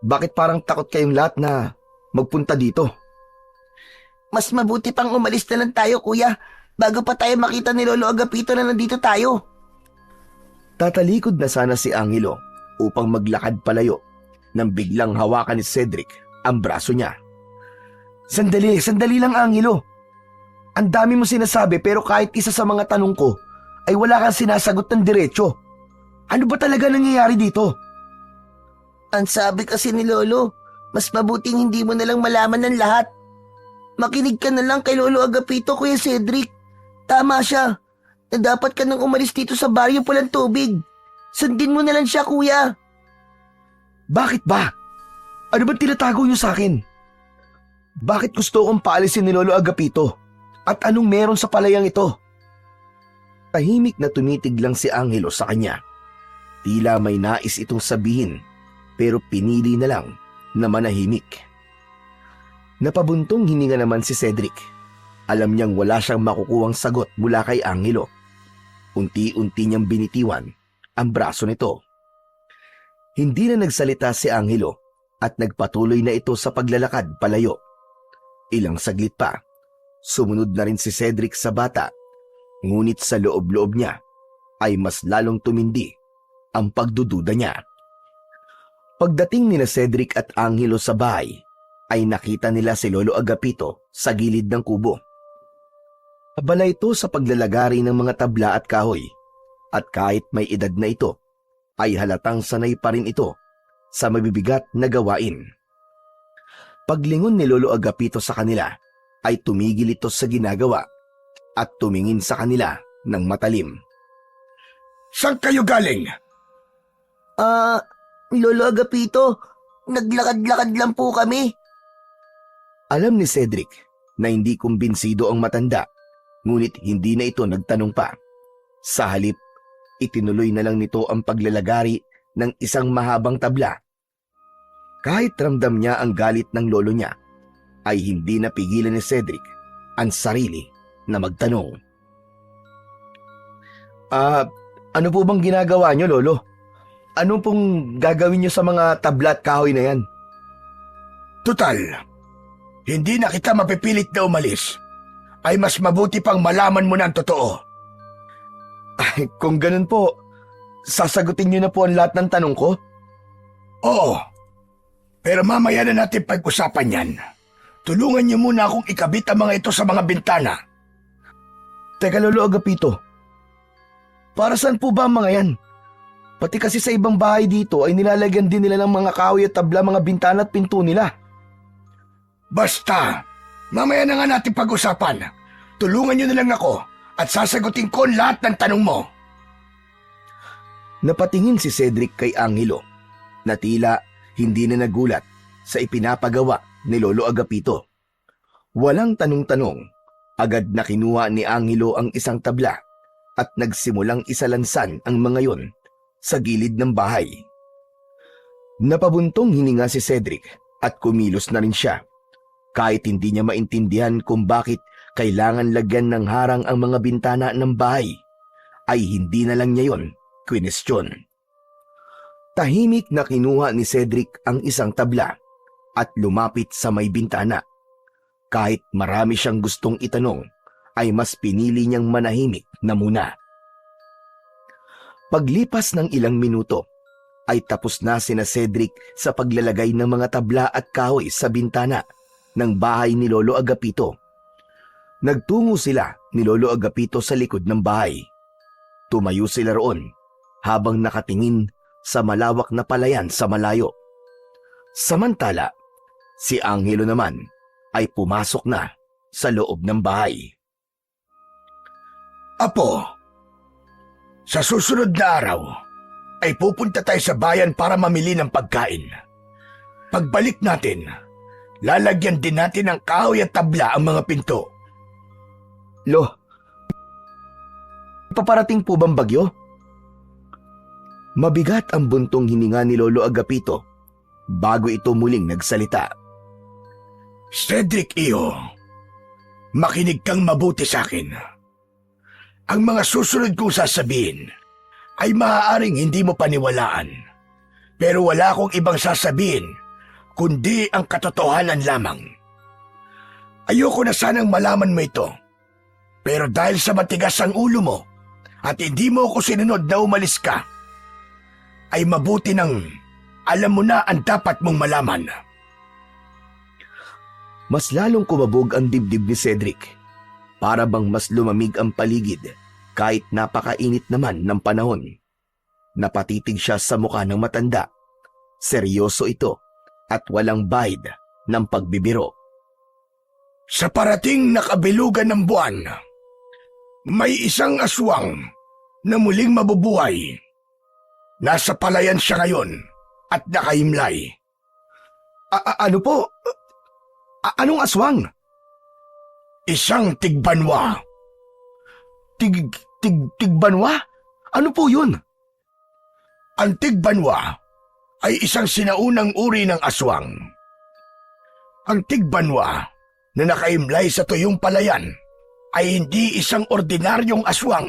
Bakit parang takot kayong lahat na magpunta dito? Mas mabuti pang umalis na lang tayo, Kuya, bago pa tayo makita ni Lolo Agapito na nandito tayo. Tatalikod na sana si Angelo upang maglakad palayo nang biglang hawakan ni Cedric ang braso niya. Sandali lang, Angelo. Ang dami mo sinasabi pero kahit isa sa mga tanong ko ay wala kang sinasagot ng diretso. Ano ba talaga nangyayari dito? Ang sabi kasi ni Lolo, mas mabuting hindi mo na lang malaman ng lahat. Makinig ka na lang kay Lolo Agapito, Kuya Cedric. Tama siya na dapat ka nang umalis dito sa Baryo Pulang Tubig. Sundin mo na lang siya, kuya. Bakit ba? Ano ba tinatago niyo sa akin? Bakit gusto kong paalisin ni Lolo Agapito? At anong meron sa palayang ito? Tahimik na tumitig lang si Angelo sa kanya. Tila may nais itong sabihin, pero pinili na lang na manahimik. Napabuntong hininga naman si Cedric. Alam niyang wala siyang makukuhang sagot mula kay Angelo. Unti-unti niyang binitiwan ang braso nito. Hindi na nagsalita si Angelo at nagpatuloy na ito sa paglalakad palayo. Ilang saglit pa, sumunod na rin si Cedric sa bata, ngunit sa loob-loob niya ay mas lalong tumindi ang pagdududa niya. Pagdating nila Cedric at Angelo sa bahay, ay nakita nila si Lolo Agapito sa gilid ng kubo. Abala ito sa paglalagari ng mga tabla at kahoy, at kahit may edad na ito, ay halatang sanay pa rin ito sa mabibigat na gawain. Paglingon ni Lolo Agapito sa kanila, ay tumigil ito sa ginagawa at tumingin sa kanila ng matalim. Saan kayo galing? Lolo Agapito, naglakad-lakad lang po kami. Alam ni Cedric na hindi kumbinsido ang matanda, ngunit hindi na ito nagtanong pa. Sa halip, itinuloy na lang nito ang paglalagari ng isang mahabang tabla. Kahit ramdam niya ang galit ng lolo niya, ay hindi napigilan ni Cedric ang sarili na magtanong. Ano po bang ginagawa niyo, Lolo? Ano pong gagawin niyo sa mga tabla at kahoy na yan? Tutal, hindi na kita mapipilit na umalis. Ay mas mabuti pang malaman mo na ang totoo. Ay, kung ganun po, sasagutin niyo na po ang lahat ng tanong ko? Oo, pero mamaya na natin pag-usapan yan. Tulungan niyo muna akong ikabit ang mga ito sa mga bintana. Teka, Lolo Agapito, para saan po ba ang mga yan? Pati kasi sa ibang bahay dito ay nilalagyan din nila ng mga kahoy at tabla, mga bintana at pinto nila. Basta, mamaya na nga natin pag-usapan. Tulungan niyo na lang ako at sasagutin ko lahat ng tanong mo. Napatingin si Cedric kay Angelo na tila hindi na nagulat sa ipinapagawa ni Lolo Agapito. Walang tanong-tanong, agad na kinuha ni Angelo ang isang tabla at nagsimulang isalansan ang mga yon sa gilid ng bahay. Napabuntong hininga si Cedric at kumilos na rin siya, kahit hindi niya maintindihan kung bakit kailangan lagyan ng harang ang mga bintana ng bahay, ay hindi na lang niya yon kwinestyon. Tahimik na kinuha ni Cedric ang isang tabla at lumapit sa may bintana. Kahit marami siyang gustong itanong, ay mas pinili niyang manahimik na muna. Paglipas ng ilang minuto, ay tapos na sina Cedric sa paglalagay ng mga tabla at kahoy sa bintana ng bahay ni Lolo Agapito. Nagtungo sila ni Lolo Agapito sa likod ng bahay. Tumayo sila roon habang nakatingin sa malawak na palayan sa malayo. Samantala, si Angelo naman ay pumasok na sa loob ng bahay. Apo, sa susunod na araw ay pupunta tayo sa bayan para mamili ng pagkain. Pagbalik natin, lalagyan din natin ng kahoy at tabla ang mga pinto. Lo, paparating po bang bagyo? Mabigat ang buntong hininga ni Lolo Agapito bago ito muling nagsalita. Cedric, iyo, makinig kang mabuti sa akin. Ang mga susunod kong sasabihin ay maaaring hindi mo paniwalaan. Pero wala akong ibang sasabihin kundi ang katotohanan lamang. Ayoko na sanang malaman mo ito. Pero dahil sa matigas ang ulo mo at hindi mo ako sinunod na umalis ka, ay mabuti nang alam mo na ang dapat mong malaman. Mas lalong kumabog ang dibdib ni Cedric. Para bang mas lumamig ang paligid kahit napakainit naman ng panahon. Napatitig siya sa mukha ng matanda. Seryoso ito at walang bahid ng pagbibiro. Sa parating na kabilugan ng buwan, may isang aswang na muling mabubuhay. Nasa palayan siya ngayon at nakahimlay. Ano po? Anong aswang? Isang tigbanwa. Tigbanwa? Ano po yun? Ang tigbanwa ay isang sinaunang uri ng aswang. Ang tigbanwa na nakaimlay sa tuyong palayan ay hindi isang ordinaryong aswang.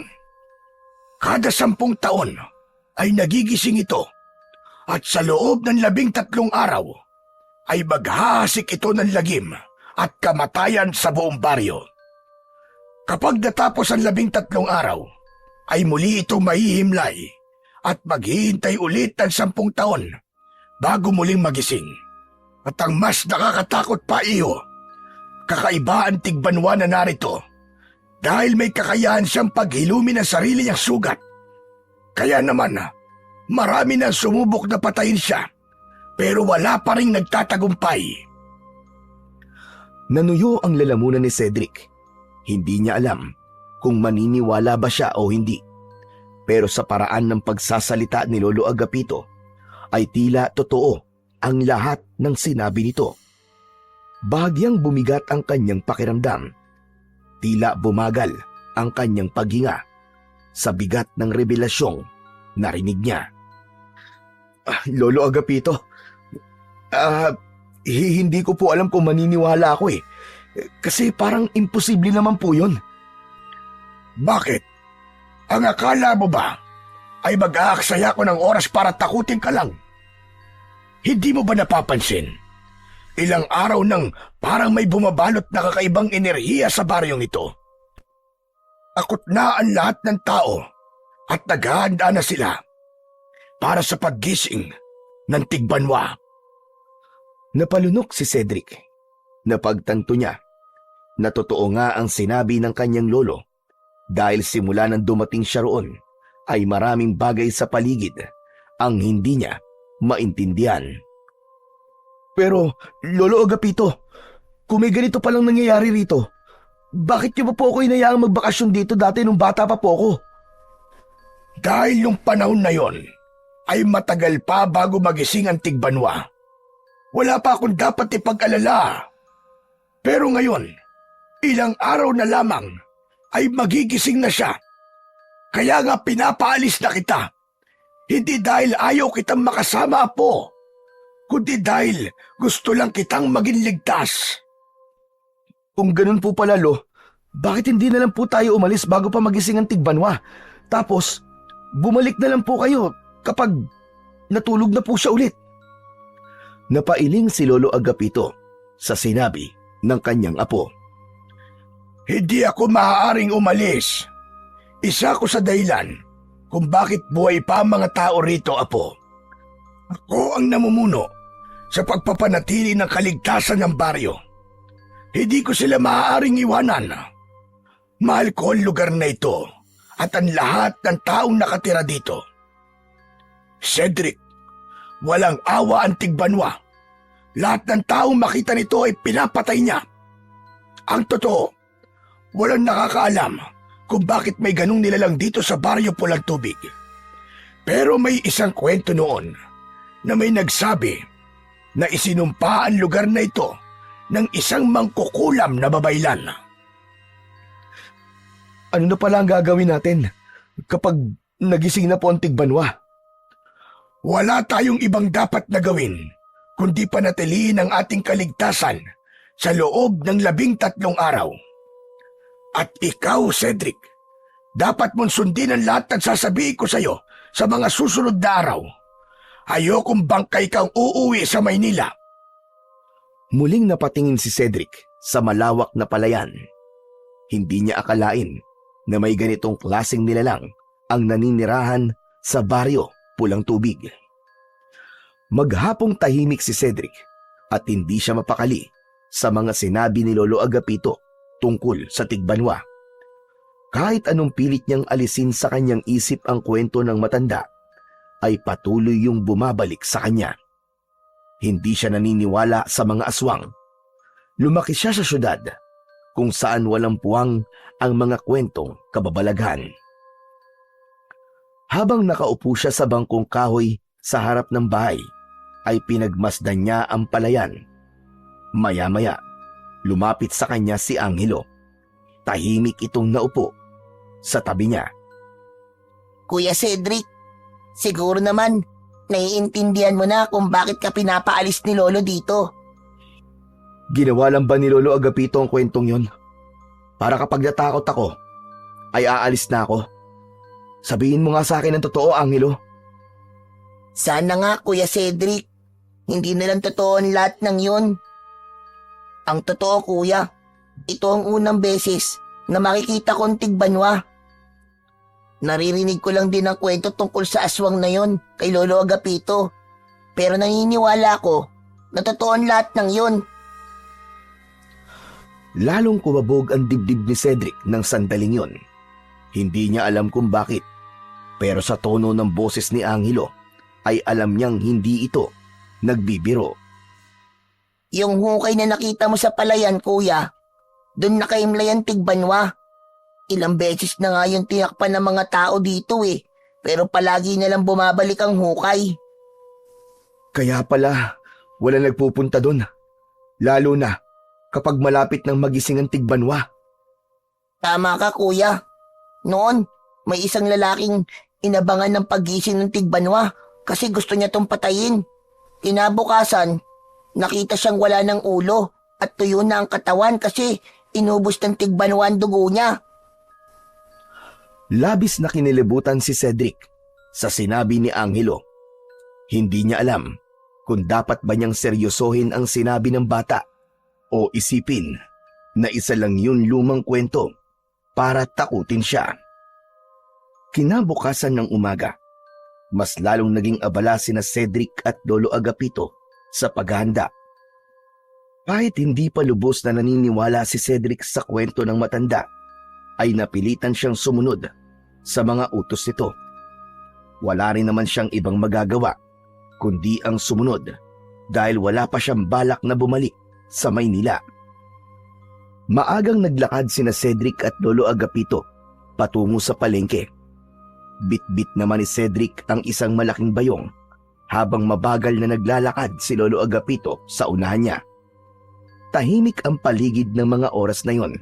Kada 10 taon ay nagigising ito at sa loob ng 13 araw ay maghahasik ito ng lagim at kamatayan sa buong baryo. Kapag natapos ang 13 araw, ay muli itong mahihimlay at maghihintay ulit ng 10 taon bago muling magising. At ang mas nakakatakot pa iyo, kakaiba ang tigbanwa na narito dahil may kakayahan siyang paghilumi ng sarili niyang sugat. Kaya naman, marami nang sumubok na patayin siya pero wala pa rin nagtatagumpay. Nanuyo ang lalamunan ni Cedric. Hindi niya alam kung maniniwala ba siya o hindi. Pero sa paraan ng pagsasalita ni Lolo Agapito, ay tila totoo ang lahat ng sinabi nito. Bahagyang bumigat ang kanyang pakiramdam. Tila bumagal ang kanyang paghinga sa bigat ng revelasyong narinig niya. Lolo Agapito, hindi ko po alam kung maniniwala ako eh. Kasi parang imposible naman po yun. Bakit? Ang akala mo ba ay mag-aaksaya ko ng oras para takutin ka lang? Hindi mo ba napapansin? Ilang araw nang parang may bumabalot na kakaibang enerhiya sa baryong ito. Akot na ang lahat ng tao at naghahanda na sila para sa paggising ng tigbanwa. Napalunok si Cedric. Napagtanto niya na totoo nga ang sinabi ng kanyang lolo dahil simula nang dumating siya roon ay maraming bagay sa paligid ang hindi niya maintindihan. Pero, Lolo Agapito, kung may ganito palang nangyayari rito, bakit niyo pa po ako inayaang magbakasyon dito dati nung bata pa po ako? Dahil yung panahon na yon ay matagal pa bago magising ang tigbanwa. Wala pa akong dapat ipag-alala. Pero ngayon, ilang araw na lamang ay magigising na siya. Kaya nga pinapaalis na kita. Hindi dahil ayaw kitang makasama, Apo, kundi dahil gusto lang kitang maging ligtas. Kung ganun po pala, Lo, bakit hindi na lang po tayo umalis bago pa magising ang tigbanwa? Tapos, bumalik na lang po kayo kapag natulog na po siya ulit. Napailing si Lolo Agapito sa sinabi ng kanyang apo. Hindi ako maaaring umalis. Isa ko sa dahilan kung bakit buhay pa ang mga tao rito, Apo. Ako ang namumuno sa pagpapanatili ng kaligtasan ng baryo. Hindi ko sila maaaring iwanan. Mahal ko ang lugar na ito at ang lahat ng taong nakatira dito. Cedric, walang awa ang tigbanwa. Lahat ng taong makita nito ay pinapatay niya. Ang totoo, walang nakakaalam kung bakit may ganung nilalang dito sa baryo Pulang Tubig. Pero may isang kwento noon na may nagsabi na isinumpa ang lugar na ito ng isang mangkukulam na babaylan. Ano na pala ang gagawin natin kapag nagising na po ang tigbanwa? Wala tayong ibang dapat na gawin kundi panatilihin ang ating kaligtasan sa loob ng 13 araw. At ikaw, Cedric, dapat mong sundin ang lahat ng sasabihin ko sa iyo sa mga susunod na araw. Ayokong bangkay kang uuwi sa Maynila. Muling napatingin si Cedric sa malawak na palayan. Hindi niya akalain na may ganitong klaseng nilalang ang naninirahan sa baryo Pulang Tubig. Maghapong tahimik si Cedric at hindi siya mapakali sa mga sinabi ni Lolo Agapito tungkol sa tigbanwa. Kahit anong pilit niyang alisin sa kanyang isip ang kwento ng matanda, ay patuloy yung bumabalik sa kanya. Hindi siya naniniwala sa mga aswang. Lumaki siya sa syudad kung saan walang puwang ang mga kwentong kababalaghan. Habang nakaupo siya sa bangkong kahoy sa harap ng bahay, ay pinagmasdan niya ang palayan. Maya-maya, lumapit sa kanya si Angelo. Tahimik itong naupo sa tabi niya. Kuya Cedric, siguro naman, naiintindihan mo na kung bakit ka pinapaalis ni Lolo dito. Ginawa lang ba ni Lolo Agapito ang kwentong yon? Para kapag natakot ako, ay aalis na ako. Sabihin mo nga sa akin ang totoo, Angelo. Sana nga, Kuya Cedric. Hindi na lang totoo ang lahat ng yun. Ang totoo, Kuya, ito ang unang beses na makikita kong tigbanwa. Naririnig ko lang din ang kwento tungkol sa aswang na yon kay Lolo Agapito. Pero naniniwala ko na totoo ang lahat ng yun. Lalong kumabog ang dibdib ni Cedric ng sandaling yon. Hindi niya alam kung bakit, pero sa tono ng boses ni Angelo ay alam niyang hindi ito nagbibiro. Yung hukay na nakita mo sa palayan, Kuya, doon nakaimlay ang tigbanwa. Ilang beses na nga yung tinakpan ng mga tao dito pero palagi na lang bumabalik ang hukay. Kaya pala, wala nagpupunta doon. Lalo na kapag malapit ng magising ang tigbanwa. Tama ka, Kuya. Noon, may isang lalaking inabangan ng paggising ng tigbanwa kasi gusto niya tong patayin. Kinabukasan, nakita siyang wala ng ulo at tuyo na ang katawan kasi inubos ng tigbanwa ang dugo niya. Labis na kinilibutan si Cedric sa sinabi ni Angelo. Hindi niya alam kung dapat ba niyang seryosohin ang sinabi ng bata o isipin na isa lang yun lumang kwento para takutin siya. Kinabukasan ng umaga, mas lalong naging abala sina Cedric at Lolo Agapito sa paghahanda. Kahit hindi pa lubos na naniniwala si Cedric sa kwento ng matanda, ay napilitan siyang sumunod sa mga utos nito. Wala rin naman siyang ibang magagawa kundi ang sumunod dahil wala pa siyang balak na bumalik sa Maynila. Maagang naglakad sina Cedric at Lolo Agapito patungo sa palengke. Bit-bit naman ni Cedric ang isang malaking bayong habang mabagal na naglalakad si Lolo Agapito sa unahan niya. Tahimik ang paligid ng mga oras na yon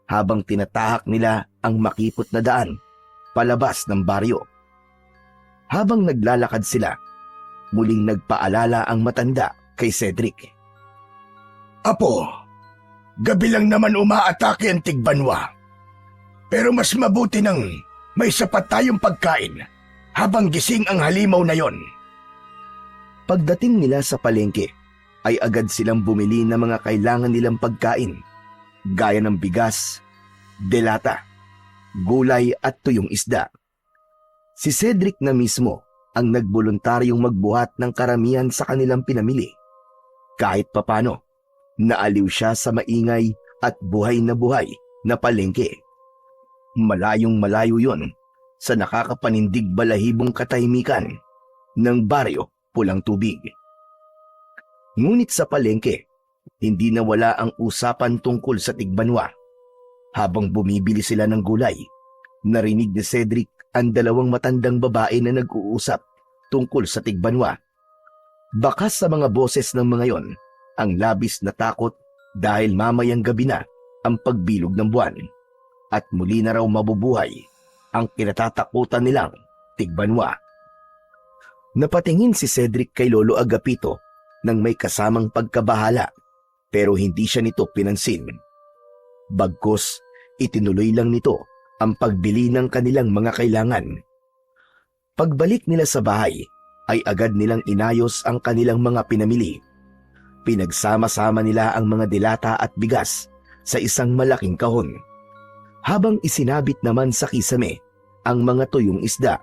habang tinatahak nila ang makipot na daan palabas ng baryo. Habang naglalakad sila, muling nagpaalala ang matanda kay Cedric. Apo, gabi lang naman umaatake ang tigbanwa. Pero mas mabuti nang may sapat tayong pagkain habang gising ang halimaw na yon. Pagdating nila sa palengke, ay agad silang bumili ng mga kailangan nilang pagkain, gaya ng bigas, delata, gulay at tuyong isda. Si Cedric na mismo ang nagboluntaryong magbuhat ng karamihan sa kanilang pinamili. Kahit papano, naaliw siya sa maingay at buhay na palengke. Malayong malayo yon sa nakakapanindig balahibong katahimikan ng baryo Pulang Tubig. Ngunit sa palengke, hindi nawala ang usapan tungkol sa tigbanwa. Habang bumibili sila ng gulay, narinig ni Cedric ang dalawang matandang babae na nag-uusap tungkol sa tigbanwa. Bakas sa mga boses ng mga yon ang labis na takot dahil mamayang gabi na ang pagbilog ng buwan at muli na raw mabubuhay ang kinatatakutan nilang tigbanwa. Napatingin si Cedric kay Lolo Agapito nang may kasamang pagkabahala pero hindi siya nito pinansin. Bagkus, itinuloy lang nito ang pagbili ng kanilang mga kailangan. Pagbalik nila sa bahay, ay agad nilang inayos ang kanilang mga pinamili. Pinagsama-sama nila ang mga dilata at bigas sa isang malaking kahon, habang isinabit naman sa kisame ang mga tuyong isda.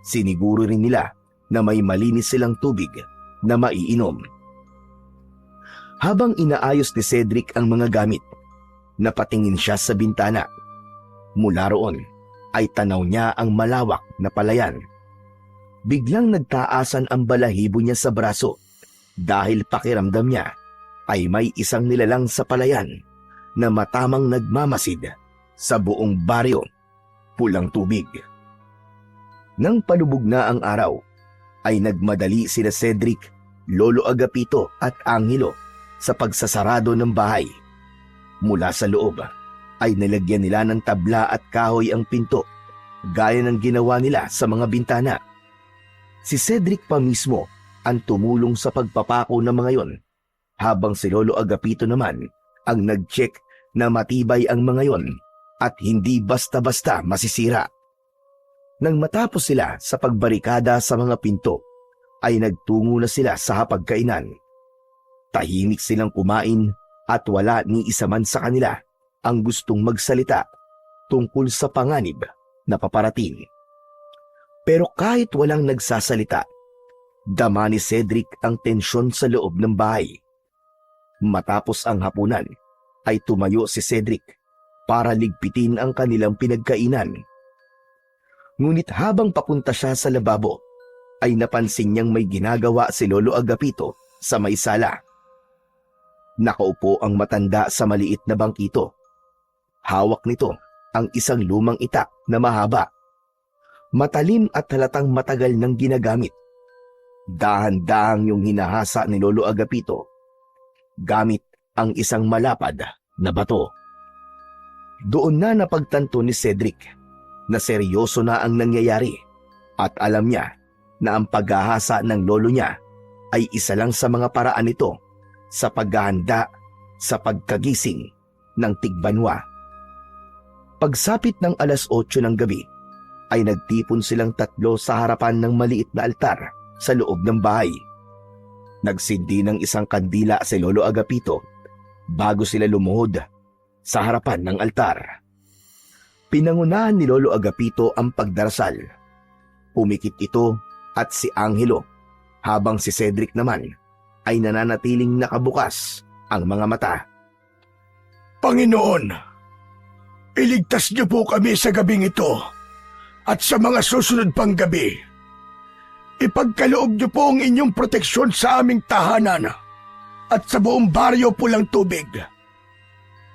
Siniguro rin nila na may malinis silang tubig na maiinom. Habang inaayos ni Cedric ang mga gamit, napatingin siya sa bintana. Mula roon ay tanaw niya ang malawak na palayan. Biglang nagtaasan ang balahibo niya sa braso dahil pakiramdam niya ay may isang nilalang sa palayan na matamang nagmamasid sa buong baryo Pulang Tubig. Nang palubog na ang araw, ay nagmadali sina Cedric, Lolo Agapito at Angelo sa pagsasarado ng bahay. Mula sa loob ay nilagyan nila ng tabla at kahoy ang pinto, gaya ng ginawa nila sa mga bintana. Si Cedric pa mismo ang tumulong sa pagpapako ng mga yon, habang si Lolo Agapito naman ang nag-check na matibay ang mga yon at hindi basta-basta masisira. Nang matapos sila sa pagbarikada sa mga pinto, ay nagtungo na sila sa hapagkainan. Tahimik silang kumain at wala ni isa man sa kanila ang gustong magsalita tungkol sa panganib na paparating. Pero kahit walang nagsasalita, dama ni Cedric ang tensyon sa loob ng bahay. Matapos ang hapunan, ay tumayo si Cedric para ligpitin ang kanilang pinagkainan. Ngunit habang papunta siya sa lababo, ay napansin niyang may ginagawa si Lolo Agapito sa may sala. Nakaupo ang matanda sa maliit na bangkito. Hawak nito ang isang lumang itak na mahaba. Matalim at halatang matagal nang ginagamit. Dahan-dahang yung hinahasa ni Lolo Agapito gamit ang isang malapad na bato. Doon na napagtanto ni Cedric na seryoso na ang nangyayari at alam niya na ang paghahasa ng lolo niya ay isa lang sa mga paraan nito sa paghahanda sa pagkagising ng tigbanwa. Pagsapit ng 8:00 ng gabi, ay nagtipon silang tatlo sa harapan ng maliit na altar sa loob ng bahay. Nagsindi ng isang kandila si Lolo Agapito bago sila lumuhod sa harapan ng altar. Pinangunahan ni Lolo Agapito ang pagdarasal. Pumikit ito at si Angelo, habang si Cedric naman ay nananatiling nakabukas ang mga mata. Panginoon, iligtas niyo po kami sa gabing ito at sa mga susunod pang gabi. Ipagkaloob niyo po ang inyong proteksyon sa aming tahanan at sa buong baryo Pulang Tubig.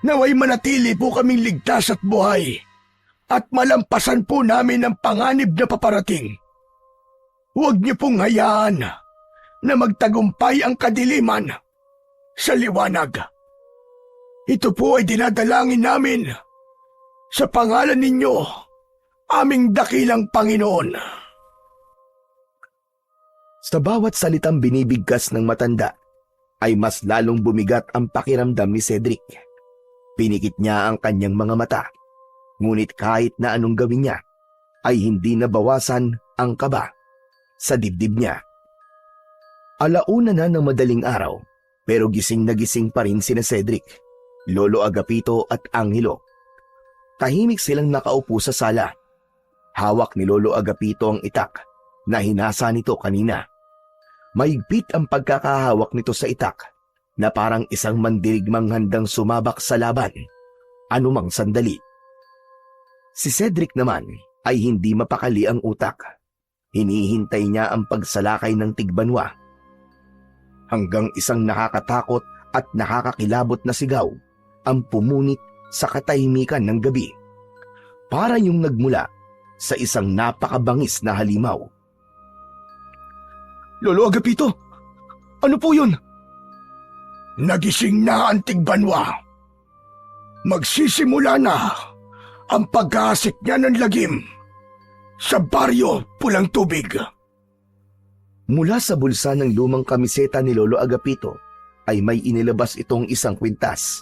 Naway manatili po kaming ligtas at buhay at malampasan po namin ang panganib na paparating. Huwag niyo pong hayaan na magtagumpay ang kadiliman sa liwanag. Ito po ay dinadalangin namin sa pangalan ninyo, aming dakilang Panginoon. Sa bawat salitang binibigkas ng matanda, ay mas lalong bumigat ang pakiramdam ni Cedric. Pinikit niya ang kanyang mga mata, ngunit kahit na anong gawin niya, ay hindi nabawasan ang kaba sa dibdib niya. Alauna na ng madaling araw, pero gising na gising pa rin sina Cedric, Lolo Agapito at Angelo. Tahimik silang nakaupo sa sala. Hawak ni Lolo Agapito ang itak na hinasa nito kanina. Mahigpit ang pagkakahawak nito sa itak na parang isang mandirigmang handang sumabak sa laban, anumang sandali. Si Cedric naman ay hindi mapakali ang utak. Hinihintay niya ang pagsalakay ng tigbanwa. Hanggang isang nakakatakot at nakakakilabot na sigaw ang pumunit sa katahimikan ng gabi. Para yung nagmula sa isang napakabangis na halimaw. Lolo Agapito, ano po yun? Nagising na ang tigbanwa. Magsisimula na ang paghahasik niya ng lagim sa baryo Pulang Tubig. Mula sa bulsa ng lumang kamiseta ni Lolo Agapito ay may inilabas itong isang kwintas.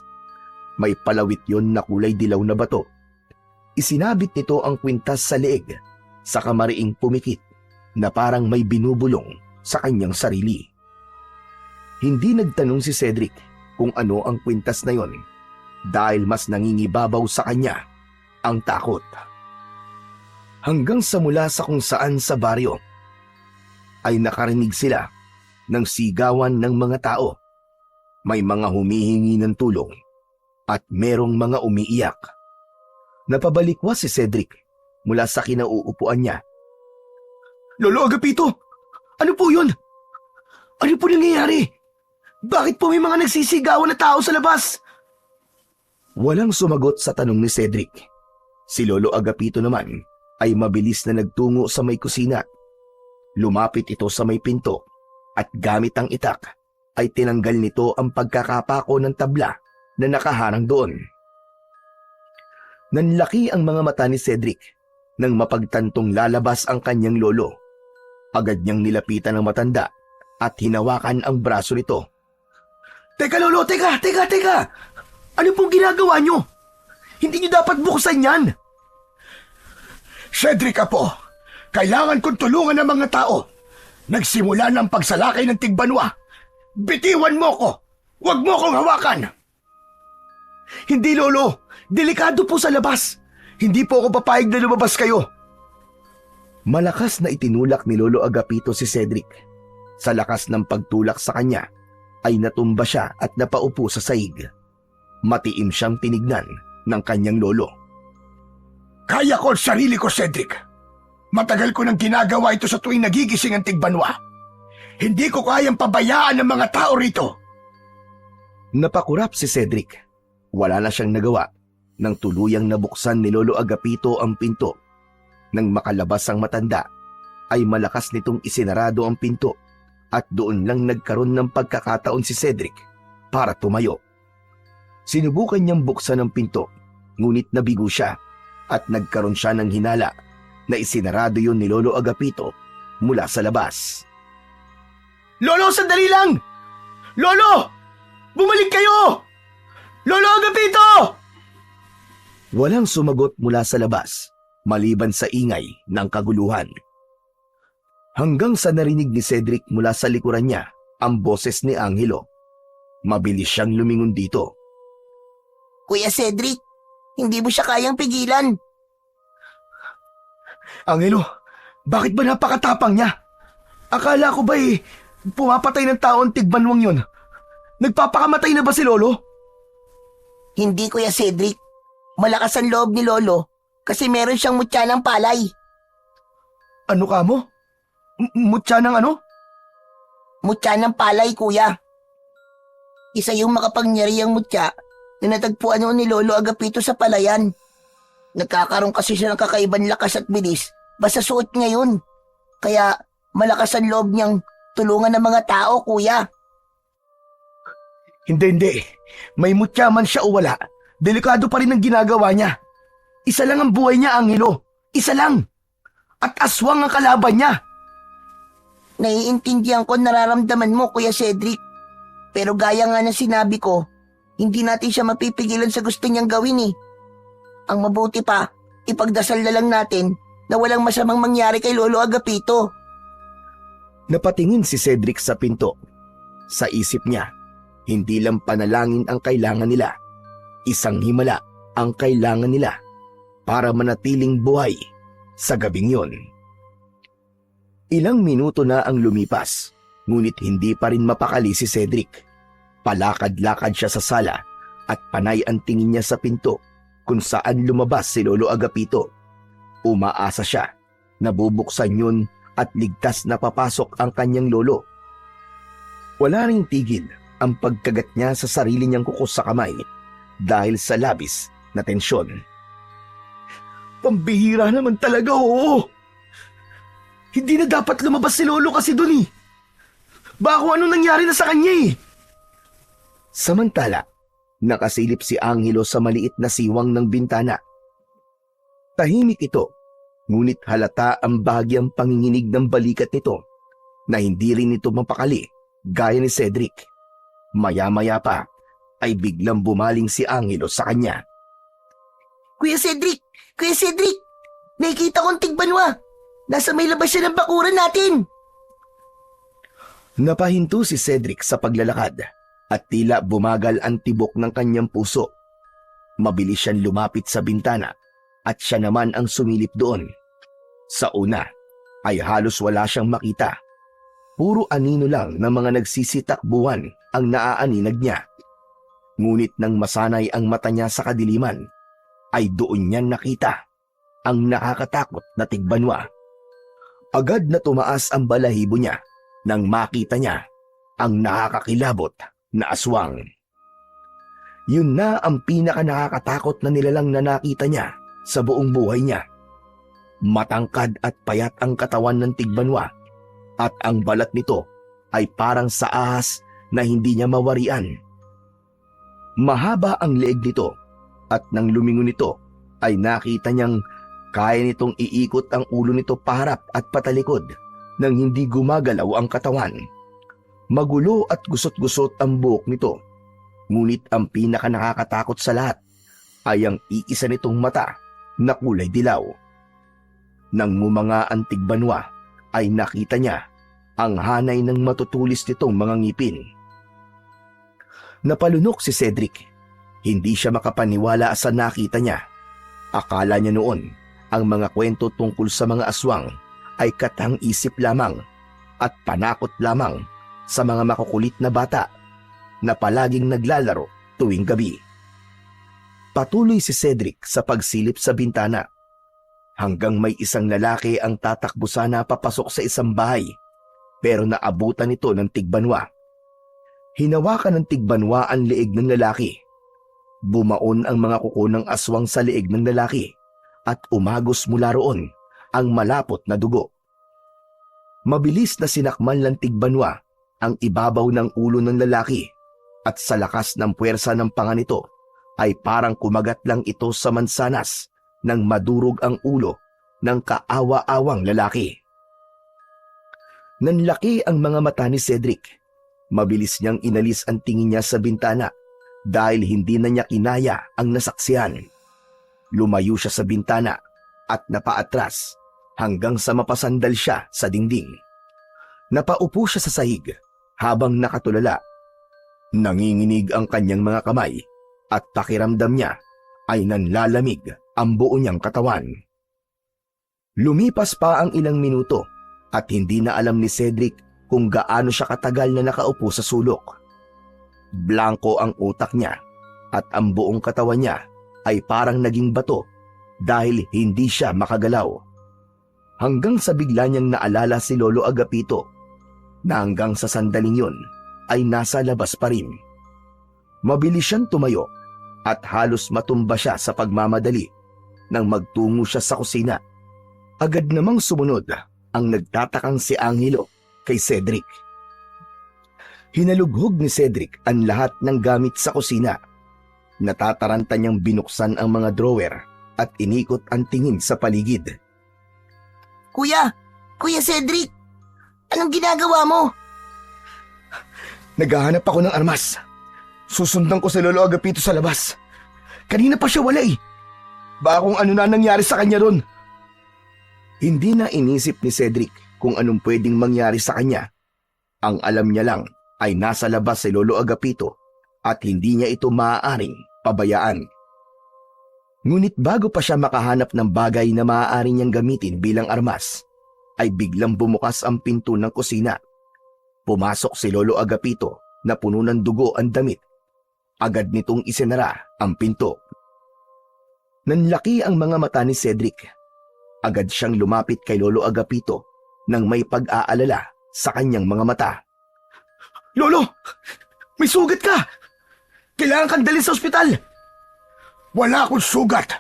May palawit yon na kulay dilaw na bato. Isinabit nito ang kwintas sa leeg, sa kamariing pumikit na parang may binubulong sa kanyang sarili. Hindi nagtanong si Cedric kung ano ang kwintas na yon dahil mas nangingibabaw sa kanya ang takot. Hanggang sa mula sa kung saan sa baryo ay nakarinig sila ng sigawan ng mga tao. May mga humihingi ng tulong at merong mga umiiyak. Napabalikwas si Cedric mula sa kinauupuan niya. Lolo Agapito, ano po yun? Ano po nangyayari? Bakit po may mga nagsisigawan na tao sa labas? Walang sumagot sa tanong ni Cedric. Si Lolo Agapito naman ay mabilis na nagtungo sa may kusina. Lumapit ito sa may pinto at gamit ang itak ay tinanggal nito ang pagkakapako ng tabla na nakaharang doon. Nanlaki ang mga mata ni Cedric nang mapagtantong lalabas ang kanyang lolo. Agad niyang nilapitan ang matanda at hinawakan ang braso nito. Teka lolo, teka! Ano pong ginagawa nyo? Hindi nyo dapat buksan yan! Cedric apo, kailangan kong tulungan ng mga tao. Nagsimula ng pagsalakay ng tigbanwa. Bitiwan mo ko! Huwag mo kong hawakan! Hindi lolo, delikado po sa labas. Hindi po ako papayag na lumabas kayo. Malakas na itinulak ni Lolo Agapito si Cedric. Sa lakas ng pagtulak sa kanya, ay natumba siya at napaupo sa saig. Matiim siyang tinignan ng kanyang lolo. Kaya ko ang sarili ko, Cedric. Matagal ko nang ginagawa ito sa tuwing nagigising ang tigbanwa. Hindi ko kayang pabayaan ng mga tao rito. Napakurap si Cedric. Wala na siyang nagawa nang tuluyang nabuksan ni Lolo Agapito ang pinto. Nang makalabas ang matanda, ay malakas nitong isinarado ang pinto at doon lang nagkaroon ng pagkakataon si Cedric para tumayo. Sinubukan niyang buksan ang pinto, ngunit nabigo siya at nagkaroon siya ng hinala na isinarado yun ni Lolo Agapito mula sa labas. Lolo, sandali lang! Lolo! Bumalik kayo! Lolo Agapito! Walang sumagot mula sa labas, maliban sa ingay ng kaguluhan. Hanggang sa narinig ni Cedric mula sa likuran niya ang boses ni Angelo. Mabilis siyang lumingon dito. Kuya Cedric, hindi mo siya kayang pigilan. Angelo, bakit ba napakatapang niya? Akala ko ba pumapatay ng tao ang tigbanwang yun? Nagpapakamatay na ba si Lolo? Hindi, Kuya Cedric. Malakas ang loob ni Lolo kasi meron siyang mutya ng palay. Ano ka mo? Mutya ng ano? Mutya ng palay, Kuya. Isa yung makapangyarihang mutya na natagpuan noon ni Lolo Agapito sa palayan. Nagkakaroon kasi siya ng kakaibang lakas at bilis basta suot niya yun. Kaya malakas ang loob niyang tulungan ng mga tao, Kuya. Hindi. May mutya man siya o wala, delikado pa rin ang ginagawa niya. Isa lang ang buhay niya, Angelo. Isa lang. At aswang ang kalaban niya. Naiintindihan ko nararamdaman mo, Kuya Cedric. Pero gaya nga na sinabi ko, hindi natin siya mapipigilan sa gusto niyang gawin eh. Ang mabuti pa, ipagdasal na lang natin na walang masamang mangyari kay Lolo Agapito. Napatingin si Cedric sa pinto. Sa isip niya, hindi lang panalangin ang kailangan nila. Isang himala ang kailangan nila para manatiling buhay sa gabing yon. Ilang minuto na ang lumipas, ngunit hindi pa rin mapakali si Cedric. Palakad-lakad siya sa sala at panay ang tingin niya sa pinto kung saan lumabas si Lolo Agapito. Umaasa siya na bubuksan yun at ligtas na papasok ang kanyang lolo. Wala ring tigil ang pagkagat niya sa sarili niyang kuko sa kamay dahil sa labis na tensyon. Pambihira naman talaga, oo. Hindi na dapat lumabas si Lolo kasi dun eh. Baka ano nangyari na sa kanya eh. Samantala, nakasilip si Angelo sa maliit na siwang ng bintana. Tahimik ito, ngunit halata ang bahagyang panginginig ng balikat nito na hindi rin ito mapakali gaya ni Cedric. Maya-maya pa ay biglang bumaling si Angelo sa kanya. Kuya Cedric! Nakikita kong tigbanwa! Nasa may labas siya ng bakuran natin! Napahinto si Cedric sa paglalakad at tila bumagal ang tibok ng kanyang puso. Mabilis siyang lumapit sa bintana at siya naman ang sumilip doon. Sa una ay halos wala siyang makita. Puro anino lang ng mga nagsisitakbuhan ang naaaninag niya. Ngunit nang masanay ang mata niya sa kadiliman, ay doon niya nakita ang nakakatakot na tigbanwa. Agad na tumaas ang balahibo niya nang makita niya ang nakakakilabot na aswang. Yun na ang pinaka nakakatakot na nilalang na nakita niya sa buong buhay niya. Matangkad at payat ang katawan ng tigbanwa at ang balat nito ay parang sa ahas na hindi niya mawarian. Mahaba ang leeg nito at nang lumingon nito ay nakita niyang kaya nitong iikot ang ulo nito paharap at patalikod nang hindi gumagalaw ang katawan. Magulo at gusot-gusot ang buhok nito, ngunit ang pinaka nakakatakot sa lahat ay ang iisa nitong mata na kulay dilaw. Nang ngumanga ang tigbanwa ay nakita niya ang hanay ng matutulis nitong mga ngipin. Napalunok si Cedric. Hindi siya makapaniwala sa nakita niya. Akala niya noon ang mga kwento tungkol sa mga aswang ay katang-isip lamang at panakot lamang sa mga makukulit na bata na palaging naglalaro tuwing gabi. Patuloy si Cedric sa pagsilip sa bintana hanggang may isang lalaki ang tatakbo sana papasok sa isang bahay pero naabutan ito ng tigbanwa. Hinawakan ng tigbanwa ang leeg ng lalaki. Bumaon ang mga kuko ng aswang sa leeg ng lalaki at umagos mula roon ang malapot na dugo. Mabilis na sinakmal ng tigbanwa ang ibabaw ng ulo ng lalaki at sa lakas ng puwersa ng panga nito ay parang kumagat lang ito sa mansanas nang madurog ang ulo ng kaawa-awang lalaki. Nanlaki ang mga mata ni Cedric. Mabilis niyang inalis ang tingin niya sa bintana dahil hindi na niya kinaya ang nasaksihan. Lumayo siya sa bintana at napaatras hanggang sa mapasandal siya sa dingding. Napaupo siya sa sahig habang nakatulala. Nanginginig ang kanyang mga kamay at pakiramdam niya ay nanlalamig ang buo niyang katawan. Lumipas pa ang ilang minuto at hindi na alam ni Cedric kung gaano siya katagal na nakaupo sa sulok. Blanko ang utak niya at ang buong katawan niya ay parang naging bato dahil hindi siya makagalaw. Hanggang sa bigla niyang naalala si Lolo Agapito na hanggang sa sandaling yun ay nasa labas pa rin. Mabilis siyang tumayo at halos matumba siya sa pagmamadali nang magtungo siya sa kusina. Agad namang sumunod ang nagtatakang si Angelo kay Cedric. Hinalughog ni Cedric ang lahat ng gamit sa kusina. Natataranta niyang binuksan ang mga drawer at inikot ang tingin sa paligid. Kuya! Kuya Cedric! Anong ginagawa mo? Naghahanap ako ng armas. Susundan ko si Lolo Agapito sa labas. Kanina pa siya wala eh. Baka kung ano na nangyari sa kanya ron. Hindi na inisip ni Cedric kung anong pwedeng mangyari sa kanya. Ang alam niya lang ay nasa labas si Lolo Agapito at hindi niya ito maaaring pabayaan. Ngunit bago pa siya makahanap ng bagay na maaari niyang gamitin bilang armas, ay biglang bumukas ang pinto ng kusina. Pumasok si Lolo Agapito na puno ng dugo ang damit. Agad nitong isinara ang pinto. Nanlaki ang mga mata ni Cedric. Agad siyang lumapit kay Lolo Agapito nang may pag-aalala sa kanyang mga mata. Lolo! May sugat ka! Kailangan kang dalhin sa ospital! Wala akong sugat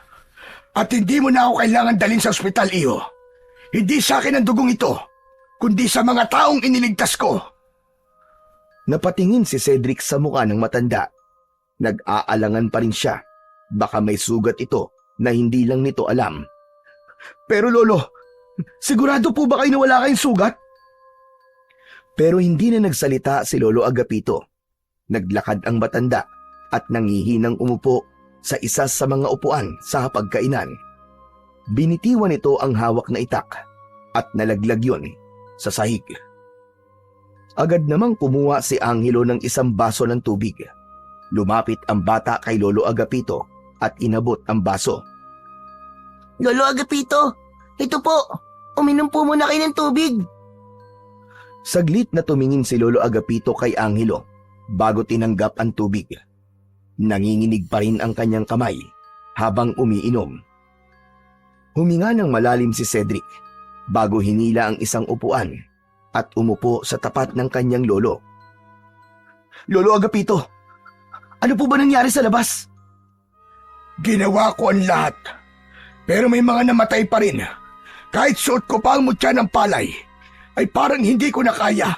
at hindi mo na ako kailangan dalhin sa ospital, iyo. Hindi sa akin ang dugong ito, kundi sa mga taong iniligtas ko. Napatingin si Cedric sa mukha ng matanda. Nag-aalangan pa rin siya. Baka may sugat ito na hindi lang nito alam. Pero Lolo, sigurado po ba kayo na wala kayong sugat? Pero hindi na nagsalita si Lolo Agapito. Naglakad ang matanda at nangihinang umupo sa isa sa mga upuan sa hapagkainan. Binitiwan nito ang hawak na itak at nalaglag yon sa sahig. Agad namang kumuha si Angelo ng isang baso ng tubig. Lumapit ang bata kay Lolo Agapito at inabot ang baso. Lolo Agapito, ito po. Uminom po muna kayo ng tubig. Saglit na tumingin si Lolo Agapito kay Angelo bago tinanggap ang tubig. Nanginginig pa rin ang kanyang kamay habang umiinom. Huminga ng malalim si Cedric bago hinila ang isang upuan at umupo sa tapat ng kanyang lolo. Lolo Agapito, ano po ba nangyari sa labas? Ginawa ko ang lahat, pero may mga namatay pa rin Kahit suot ko pa ang mutya ng palay, ay parang hindi ko na kaya.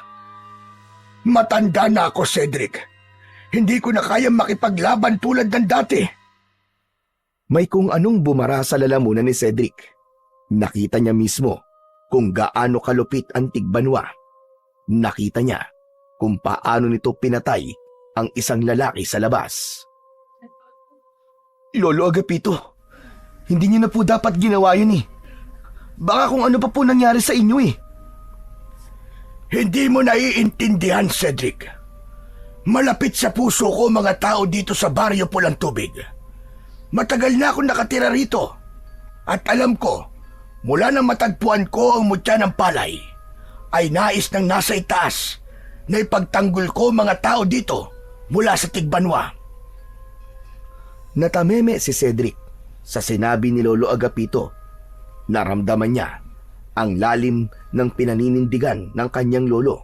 Matanda na ako, Cedric. Hindi ko na kaya makipaglaban tulad ng dati. May kung anong bumara sa lalamunan ni Cedric. Nakita niya mismo kung gaano kalupit ang tigbanwa. Nakita niya kung paano nito pinatay ang isang lalaki sa labas. Lolo Agapito, hindi niyo na po dapat ginawa yun eh. Baka kung ano pa po nangyari sa inyo eh. Hindi mo naiintindihan, Cedric. Malapit sa puso ko mga tao dito sa Baryo Pulang Tubig. Matagal na akong nakatira rito. At alam ko, mula nang matagpuan ko ang mutya ng palay, ay nais ng nasa itaas na ipagtanggol ko mga tao dito mula sa Tigbanwa. Natameme si Cedric sa sinabi ni Lolo Agapito. Naramdaman niya ang lalim ng pinaninindigan ng kanyang lolo.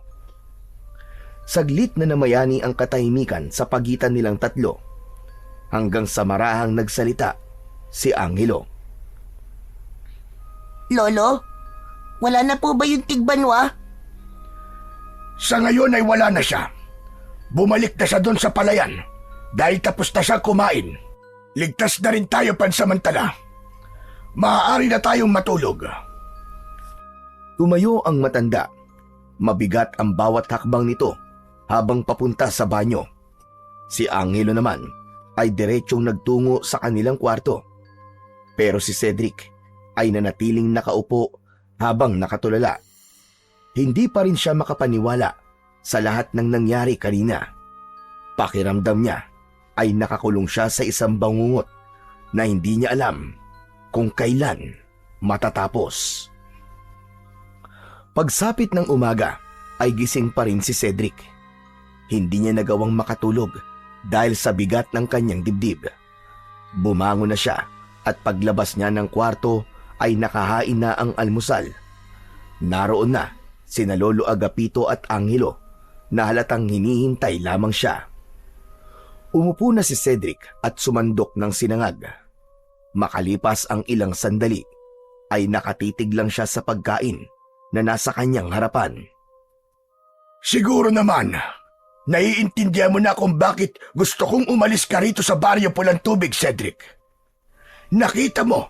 Saglit na namayani ang katahimikan sa pagitan nilang tatlo hanggang sa marahang nagsalita si Angelo. Lolo, wala na po ba yung Tigbanwa? Sa ngayon ay wala na siya. Bumalik na siya doon sa palayan dahil tapos na siya kumain. Ligtas na rin tayo pansamantala. Maaari na tayong matulog. Tumayo ang matanda. Mabigat ang bawat hakbang nito habang papunta sa banyo. Si Angelo naman ay diretsyong nagtungo sa kanilang kwarto. Pero si Cedric ay nanatiling nakaupo habang nakatulala. Hindi pa rin siya makapaniwala sa lahat ng nangyari kanina. Pakiramdam niya ay nakakulong siya sa isang bangungot na hindi niya alam kung kailan matatapos. Pagsapit ng umaga ay gising pa rin si Cedric. Hindi niya nagawang makatulog dahil sa bigat ng kanyang dibdib. Bumangon na siya at paglabas niya ng kwarto ay nakahain na ang almusal. Naroon na sina Lolo Agapito at Angelo na halatang hinihintay lamang siya. Umupo na si Cedric at sumandok ng sinangag. Makalipas ang ilang sandali ay nakatitig lang siya sa pagkain na nasa kanyang harapan. Siguro naman, naiintindihan mo na kung bakit gusto kong umalis ka rito sa Baryo Pulang Tubig, Cedric. Nakita mo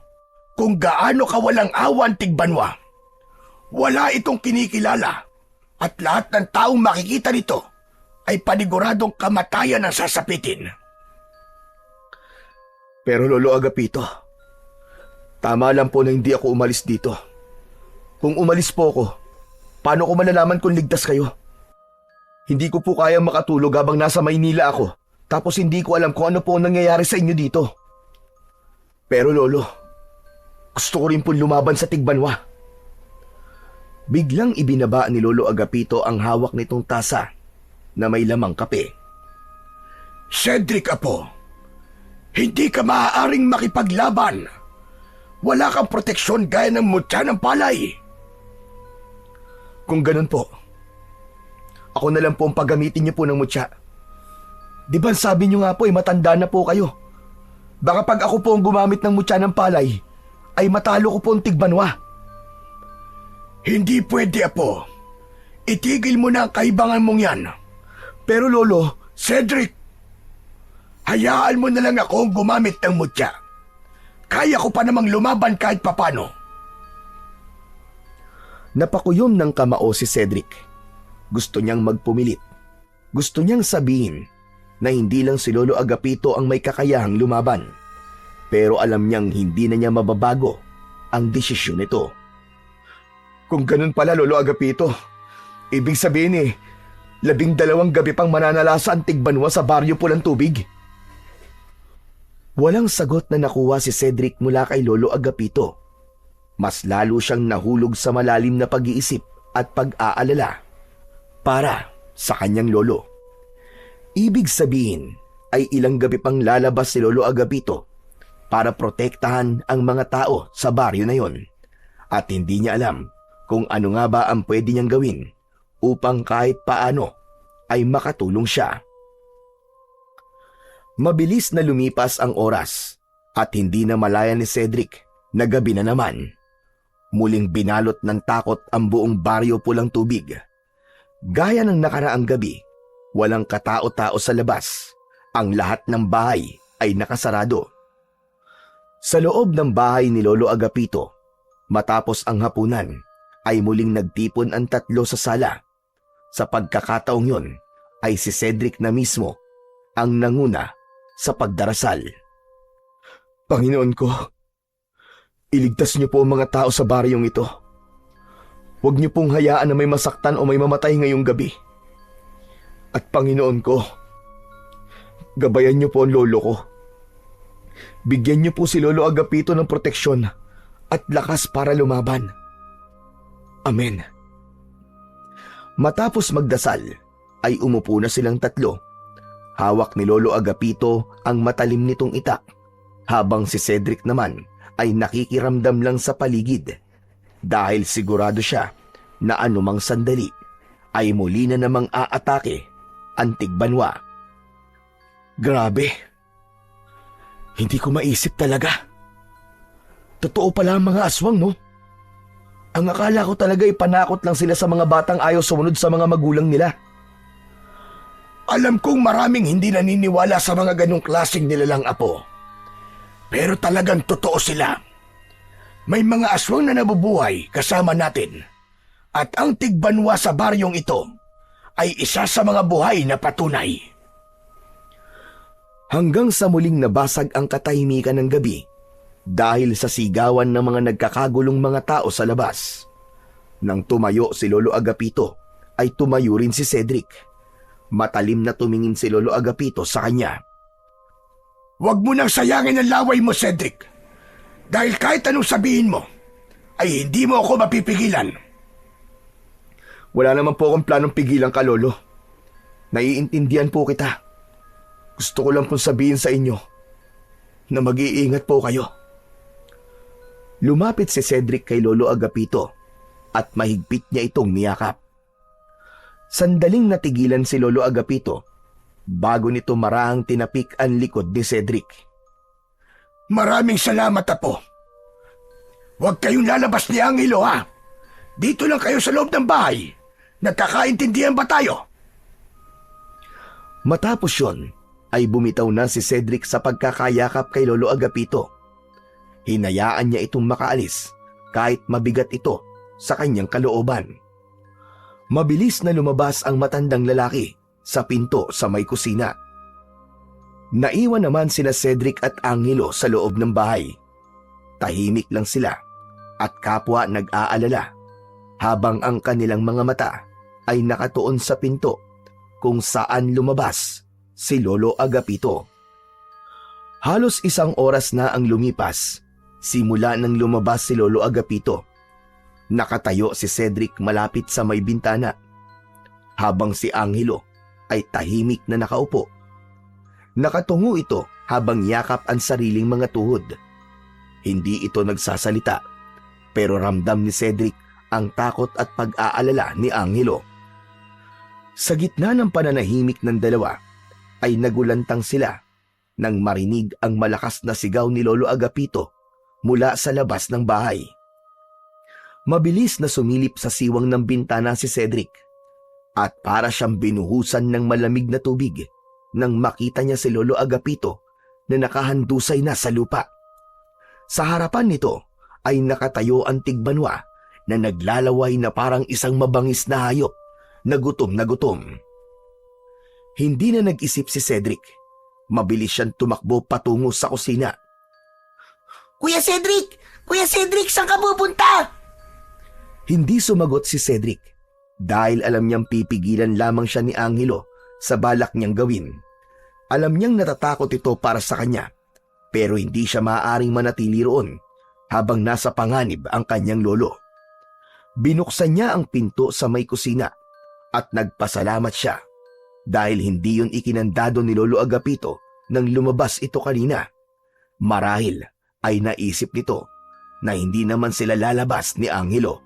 kung gaano kawalang awan Tigbanwa. Wala itong kinikilala at lahat ng taong makikita nito ay paniguradong kamatayan ang sasapitin. Pero Lolo Agapito, tama lang po na hindi ako umalis dito. Kung umalis po ako, paano ko malalaman kung ligtas kayo? Hindi ko po kayang makatulog habang nasa Maynila ako, tapos hindi ko alam kung ano po ang nangyayari sa inyo dito. Pero Lolo, gusto ko rin po lumaban sa Tigbanwa. Biglang ibinaba ni Lolo Agapito ang hawak nitong tasa na may lamang kape. Cedric Apo, hindi ka maaaring makipaglaban. Wala kang proteksyon gaya ng mutya ng palay. Kung ganun po, ako na lang po ang paggamitin niyo po ng mutya. Di ba sabi niyo nga po matanda na po kayo? Baka pag ako po ang gumamit ng mutya ng palay, ay matalo ko po ang Tigbanwa. Hindi pwede, Apo. Itigil mo na ang kaibangan mong yan. Pero Lolo, Cedric, hayaan mo na lang ako ang gumamit ng mutya. Kaya ko pa namang lumaban kahit papano. napakuyom ng kamao si Cedric. Gusto niyang magpumilit. Gusto niyang sabihin na hindi lang si Lolo Agapito ang may kakayahang lumaban. Pero alam niyang hindi na niya mababago ang desisyon nito. Kung ganun pala, Lolo Agapito, ibig sabihin 12 gabi pang mananalasa ang Tigbanwa sa Baryo Pulang Tubig. Walang sagot na nakuha si Cedric mula kay Lolo Agapito. Mas lalo siyang nahulog sa malalim na pag-iisip at pag-aalala para sa kanyang lolo. Ibig sabihin ay ilang gabi pang lalabas si Lolo Agapito para protektahan ang mga tao sa baryo na yon. At hindi niya alam kung ano nga ba ang pwede niyang gawin upang kahit paano ay makatulong siya. Mabilis na lumipas ang oras at hindi na malaya ni Cedric na gabi na naman. Muling binalot ng takot ang buong baryo pulang tubig. Gaya ng nakaraang gabi, walang katao-tao sa labas. Ang lahat ng bahay ay nakasarado. Sa loob ng bahay ni Lolo Agapito, matapos ang hapunan, ay muling nagtipon ang tatlo sa sala. Sa pagkakataong yon, ay si Cedric na mismo ang nanguna sa pagdarasal. Panginoon ko, iligtas niyo po ang mga tao sa baryong ito. Huwag niyo pong hayaan na may masaktan o may mamatay ngayong gabi. At Panginoon ko, gabayan niyo po ang lolo ko. Bigyan niyo po si Lolo Agapito ng proteksyon at lakas para lumaban. Amen. Matapos magdasal, ay umupo na silang tatlo. Hawak ni Lolo Agapito ang matalim nitong itak, habang si Cedric naman ay nakikiramdam lang sa paligid dahil sigurado siya na anumang sandali ay muli na namang aatake ang Tigbanwa. Grabe. Hindi ko maisip talaga. Totoo pala ang mga aswang, no? Ang akala ko talaga ay panakot lang sila sa mga batang ayaw sumunod sa mga magulang nila. Alam kong maraming hindi naniniwala sa mga ganong klaseng nilalang apo. Pero talagang totoo sila. May mga aswang na nabubuhay kasama natin. At ang Tigbanwa sa baryong ito ay isa sa mga buhay na patunay. Hanggang sa muling nabasag ang katahimikan ng gabi dahil sa sigawan ng mga nagkakagulong mga tao sa labas. Nang tumayo si Lolo Agapito, ay tumayo rin si Cedric. Matalim na tumingin si Lolo Agapito sa kanya. Huwag mo nang sayangin ang laway mo, Cedric. Dahil kahit anong sabihin mo, ay hindi mo ako mapipigilan. Wala naman po akong planong pigilan ka, Lolo. Naiintindihan po kita. Gusto ko lang pong sabihin sa inyo na mag-iingat po kayo. Lumapit si Cedric kay Lolo Agapito at mahigpit niya itong niyakap. Sandaling natigilan si Lolo Agapito bago nito marahang tinapik ang likod ni Cedric. Maraming salamat, Apo. Huwag kayong lalabas ni Angelo, ha? Dito lang kayo sa loob ng bahay. Nagkakaintindihan ba tayo? Matapos yon, ay bumitaw na si Cedric sa pagkakayakap kay Lolo Agapito. Hinayaan niya itong makaalis kahit mabigat ito sa kanyang kalooban. Mabilis na lumabas ang matandang lalaki sa pinto sa may kusina. Naiwan naman sina Cedric at Angelo sa loob ng bahay. Tahimik lang sila at kapwa nag-aalala habang ang kanilang mga mata ay nakatuon sa pinto kung saan lumabas si Lolo Agapito. Halos 1 oras na ang lumipas simula nang lumabas si Lolo Agapito. Nakatayo si Cedric malapit sa may bintana, habang si Angelo ay tahimik na nakaupo. Nakatungo ito habang yakap ang sariling mga tuhod. Hindi ito nagsasalita, pero ramdam ni Cedric ang takot at pag-aalala ni Angelo. Sa gitna ng pananahimik ng dalawa, ay nagulantang sila nang marinig ang malakas na sigaw ni Lolo Agapito mula sa labas ng bahay. Mabilis na sumilip sa siwang ng bintana si Cedric at para siyang binuhusan ng malamig na tubig nang makita niya si Lolo Agapito na nakahandusay na sa lupa. Sa harapan nito ay nakatayo ang Tigbanwa na naglalaway na parang isang mabangis na hayop na gutom na gutom. Hindi na nag-isip si Cedric. Mabilis siyang tumakbo patungo sa kusina. Kuya Cedric! Kuya Cedric, saan ka pupunta? Hindi sumagot si Cedric dahil alam niyang pipigilan lamang siya ni Angelo sa balak niyang gawin. Alam niyang natatakot ito para sa kanya, pero hindi siya maaaring manatili roon habang nasa panganib ang kanyang lolo. Binuksan niya ang pinto sa may kusina at nagpasalamat siya dahil hindi yun ikinandado ni Lolo Agapito nang lumabas ito kanina. Marahil ay naisip nito na hindi naman sila lalabas ni Angelo.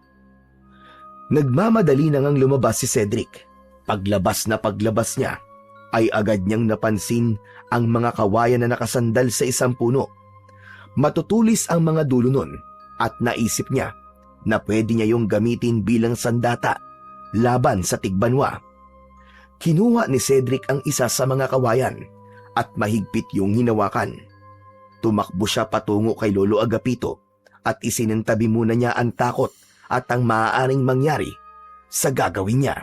Nagmamadali na ngang lumabas si Cedric. Paglabas niya, ay agad niyang napansin ang mga kawayan na nakasandal sa isang puno. Matutulis ang mga dulo nun at naisip niya na pwede niya yung gamitin bilang sandata laban sa tigbanwa. Kinuha ni Cedric ang isa sa mga kawayan at mahigpit yung hinawakan. Tumakbo siya patungo kay Lolo Agapito at isinantabi muna niya ang takot at ang maaaring mangyari sa gagawin niya.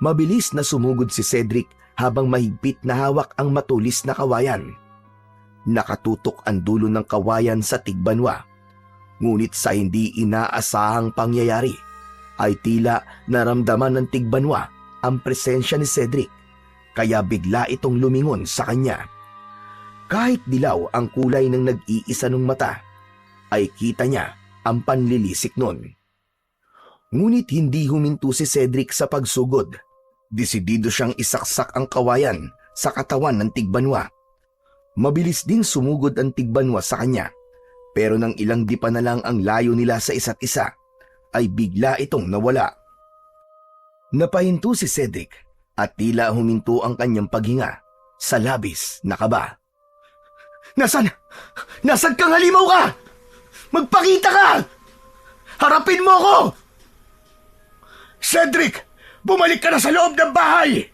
Mabilis na sumugod si Cedric habang mahigpit na hawak ang matulis na kawayan. Nakatutok ang dulo ng kawayan sa tigbanwa. Ngunit sa hindi inaasahang pangyayari ay tila naramdaman ng tigbanwa ang presensya ni Cedric, kaya bigla itong lumingon sa kanya. Kahit dilaw ang kulay ng nag-iisa ng mata, ay kita niya ang panlilisik nun. Ngunit hindi huminto si Cedric sa pagsugod. Desidido siyang isaksak ang kawayan sa katawan ng tigbanwa. Mabilis ding sumugod ang tigbanwa sa kanya, pero nang ilang dipa na lang ang layo nila sa isa't isa, ay bigla itong nawala. Napahinto si Cedric at tila huminto ang kanyang paghinga sa labis na kaba. Nasaan kang halimaw ka? Magpakita ka! Harapin mo ako! Cedric, bumalik ka na sa loob ng bahay!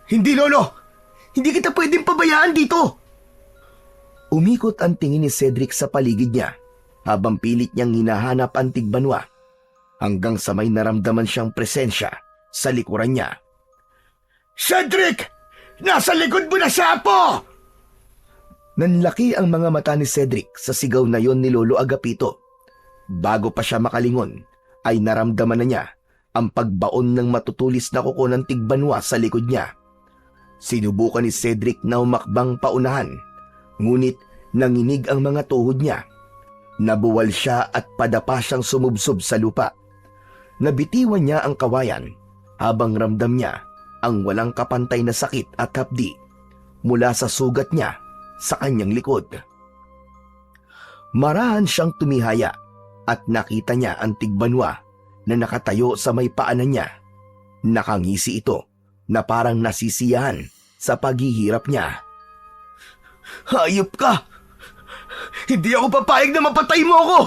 Hindi, Lolo. Hindi kita pwedeng pabayaan dito. Umikot ang tingin ni Cedric sa paligid niya habang pilit niyang hinahanap ang tigbanwa hanggang sa may naramdaman siyang presensya sa likuran niya. Cedric! Nasa likod mo na siya, Apo! Nanlaki ang mga mata ni Cedric sa sigaw na yon ni Lolo Agapito. Bago pa siya makalingon, ay naramdaman na niya ang pagbaon ng matutulis na kuko ng tigbanwa sa likod niya. Sinubukan ni Cedric na umakbang paunahan, ngunit nanginig ang mga tuhod niya. Nabuwal siya at padapa siyang sumubsob sa lupa. Nabitiwan niya ang kawayan habang ramdam niya ang walang kapantay na sakit at hapdi mula sa sugat niya sa kanyang likod. Marahan siyang tumihaya at nakita niya ang tigbanwa na nakatayo sa may paanan niya. Nakangisi ito na parang nasisiyahan sa paghihirap niya. Hayop ka! Hindi ako papayag na mapatay mo ako!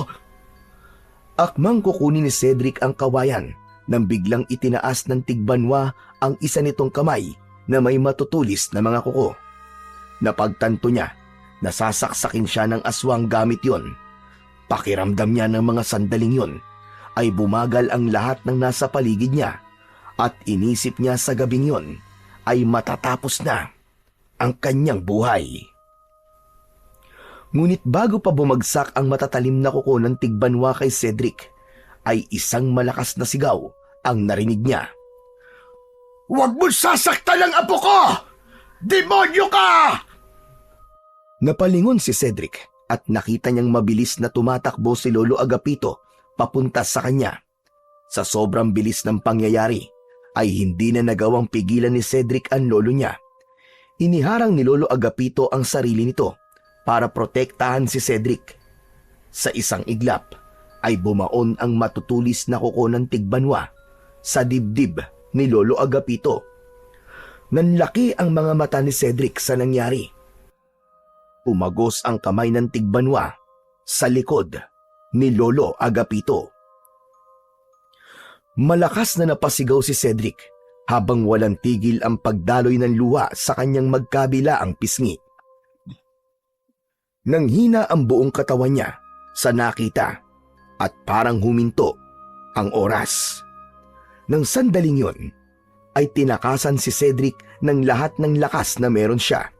Akmang kukunin ni Cedric ang kawayan nang biglang itinaas ng tigbanwa ang isa nitong kamay na may matutulis na mga kuko. Napagtanto niya na sasaksakin siya ng aswang gamit yon. Pakiramdam niya ng mga sandaling yon ay bumagal ang lahat ng nasa paligid niya at inisip niya sa gabing yon ay matatapos na ang kanyang buhay. Ngunit bago pa bumagsak ang matatalim na kuko ng tigbanwa kay Cedric, ay isang malakas na sigaw ang narinig niya. Huwag mo sasaktan ang apo ko! Demonyo ka! Napalingon si Cedric at nakita niyang mabilis na tumatakbo si Lolo Agapito papunta sa kanya. Sa sobrang bilis ng pangyayari, ay hindi na nagawang pigilan ni Cedric ang lolo niya. Iniharang ni Lolo Agapito ang sarili nito para protektahan si Cedric. Sa isang iglap ay bumaon ang matutulis na kuko ng tigbanwa sa dibdib ni Lolo Agapito. Nanlaki ang mga mata ni Cedric sa nangyari. Umagos ang kamay ng tigbanwa sa likod ni Lolo Agapito. Malakas na napasigaw si Cedric habang walang tigil ang pagdaloy ng luha sa kanyang magkabilaang pisngi. Nanghina ang buong katawan niya sa nakita at parang huminto ang oras. Nang sandaling yun, ay tinakasan si Cedric ng lahat ng lakas na meron siya.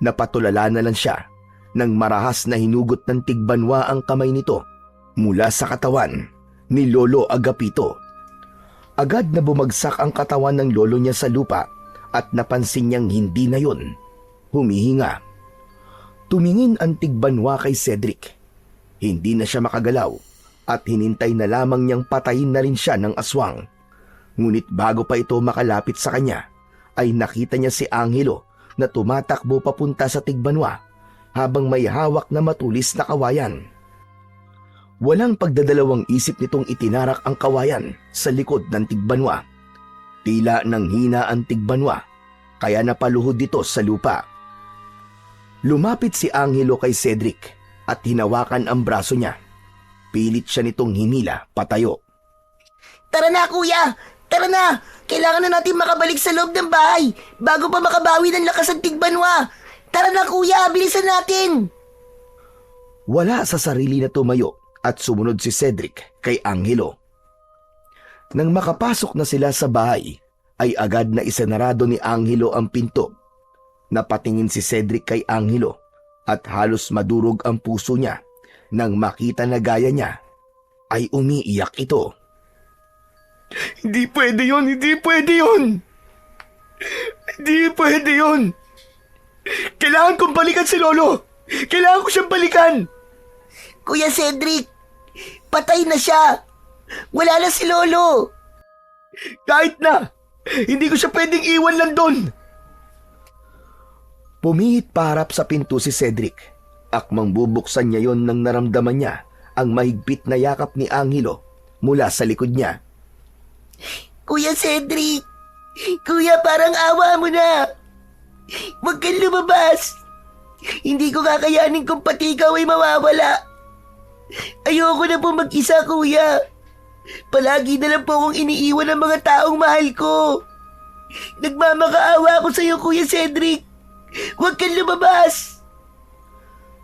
Napatulala na lang siya nang marahas na hinugot ng tigbanwa ang kamay nito mula sa katawan ni Lolo Agapito. Agad na bumagsak ang katawan ng lolo niya sa lupa at napansin niyang hindi na yun humihinga. Tumingin ang tigbanwa kay Cedric. Hindi na siya makagalaw at hinintay na lamang niyang patayin na rin siya ng aswang. Ngunit bago pa ito makalapit sa kanya, ay nakita niya si Angelo na tumatakbo papunta sa tigbanwa habang may hawak na matulis na kawayan. Walang pagdadalawang isip nitong itinarak ang kawayan sa likod ng tigbanwa. Tila nang hina ang tigbanwa, kaya napaluhod dito sa lupa. Lumapit si Angelo kay Cedric at hinawakan ang braso niya. pilit siya nitong hinila patayo. Tara na, kuya! Tara na! Kailangan na natin makabalik sa loob ng bahay bago pa makabawi ng lakas ng tigbanwa. Tara na, kuya! Bilisan natin! Wala sa sarili na tumayo at sumunod si Cedric kay Angelo. Nang makapasok na sila sa bahay, ay agad na isinarado ni Angelo ang pinto. Napatingin si Cedric kay Angelo at halos madurog ang puso niya nang makita na gaya niya ay umiiyak ito. Hindi pwede yun! Hindi pwede yun! Hindi pwede yun! Kailangan kong balikan si Lolo! Kailangan ko siyang balikan! Kuya Cedric, patay na siya! Wala na si Lolo! Kahit na! Hindi ko siya pwedeng iwan lang doon! Pumihit paharap sa pinto si Cedric. Akmang bubuksan niya yon nang naramdaman niya ang mahigpit na yakap ni Angelo mula sa likod niya. Kuya Cedric! Kuya, parang awa mo na! Huwag kang lumabas! Hindi ko kakayanin kung pati ikaw ay mawawala. Ayoko na po mag-isa, kuya. Palagi na lang po akong iniiwan ng mga taong mahal ko. Nagmamakaawa ako sa iyo, Kuya Cedric. Huwag kang lumabas.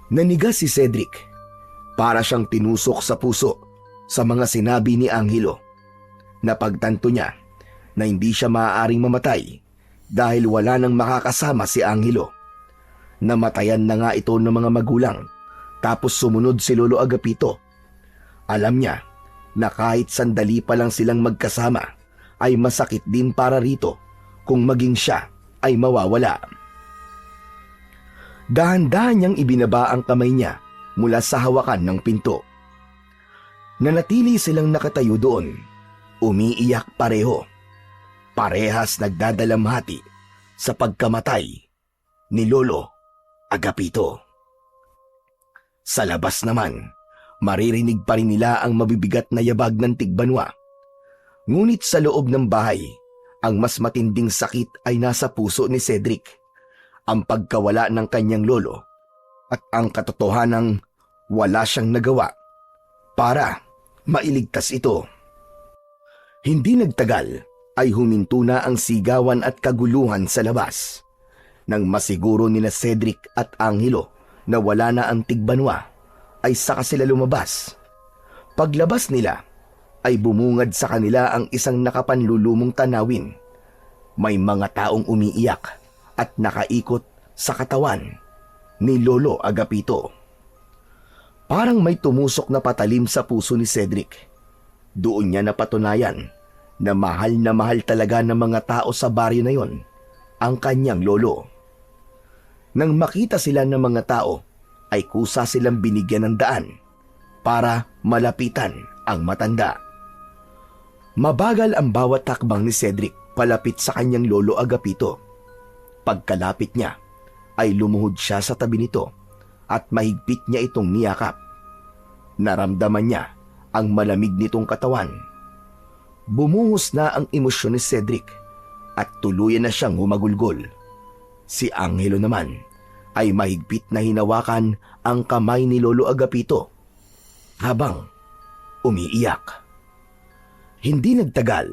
Nanigas si Cedric. Para siyang tinusok sa puso sa mga sinabi ni Angelo. Napagtanto niya na hindi siya maaaring mamatay dahil wala nang makakasama si Angelo. Namatayan na nga ito ng mga magulang tapos sumunod si Lolo Agapito. Alam niya na kahit sandali pa lang silang magkasama ay masakit din para rito kung maging siya ay mawawala. Dahan-dahan niyang ibinaba ang kamay niya mula sa hawakan ng pinto. Nanatili silang nakatayo doon, umiiyak pareho. Parehas nagdadalamhati sa pagkamatay ni Lolo Agapito. Sa labas naman, maririnig pa rin nila ang mabibigat na yabag ng tigbanwa. Ngunit sa loob ng bahay, ang mas matinding sakit ay nasa puso ni Cedric. Ang pagkawala ng kanyang lolo at ang katotohanang wala siyang nagawa para mailigtas ito. Hindi nagtagal ay huminto na ang sigawan at kaguluhan sa labas. Nang masiguro nila Cedric at Angelo na wala na ang tigbanwa, ay saka sila lumabas. Paglabas nila, ay bumungad sa kanila ang isang nakapanlulumong tanawin. May mga taong umiiyak at nakaikot sa katawan ni Lolo Agapito. Parang may tumusok na patalim sa puso ni Cedric. Doon niya napatunayan na mahal talaga ng mga tao sa baryo na yon ang kanyang lolo. Nang makita sila ng mga tao, ay kusa silang binigyan ng daan para malapitan ang matanda. Mabagal ang bawat takbang ni Cedric palapit sa kanyang Lolo Agapito. Pagkalapit niya, ay lumuhod siya sa tabi nito at mahigpit niya itong niyakap. Naramdaman niya ang malamig nitong katawan. Bumuhos na ang emosyon ni Cedric at tuluyan na siyang humagulgol. Si Angelo naman ay mahigpit na hinawakan ang kamay ni Lolo Agapito habang umiiyak. Hindi nagtagal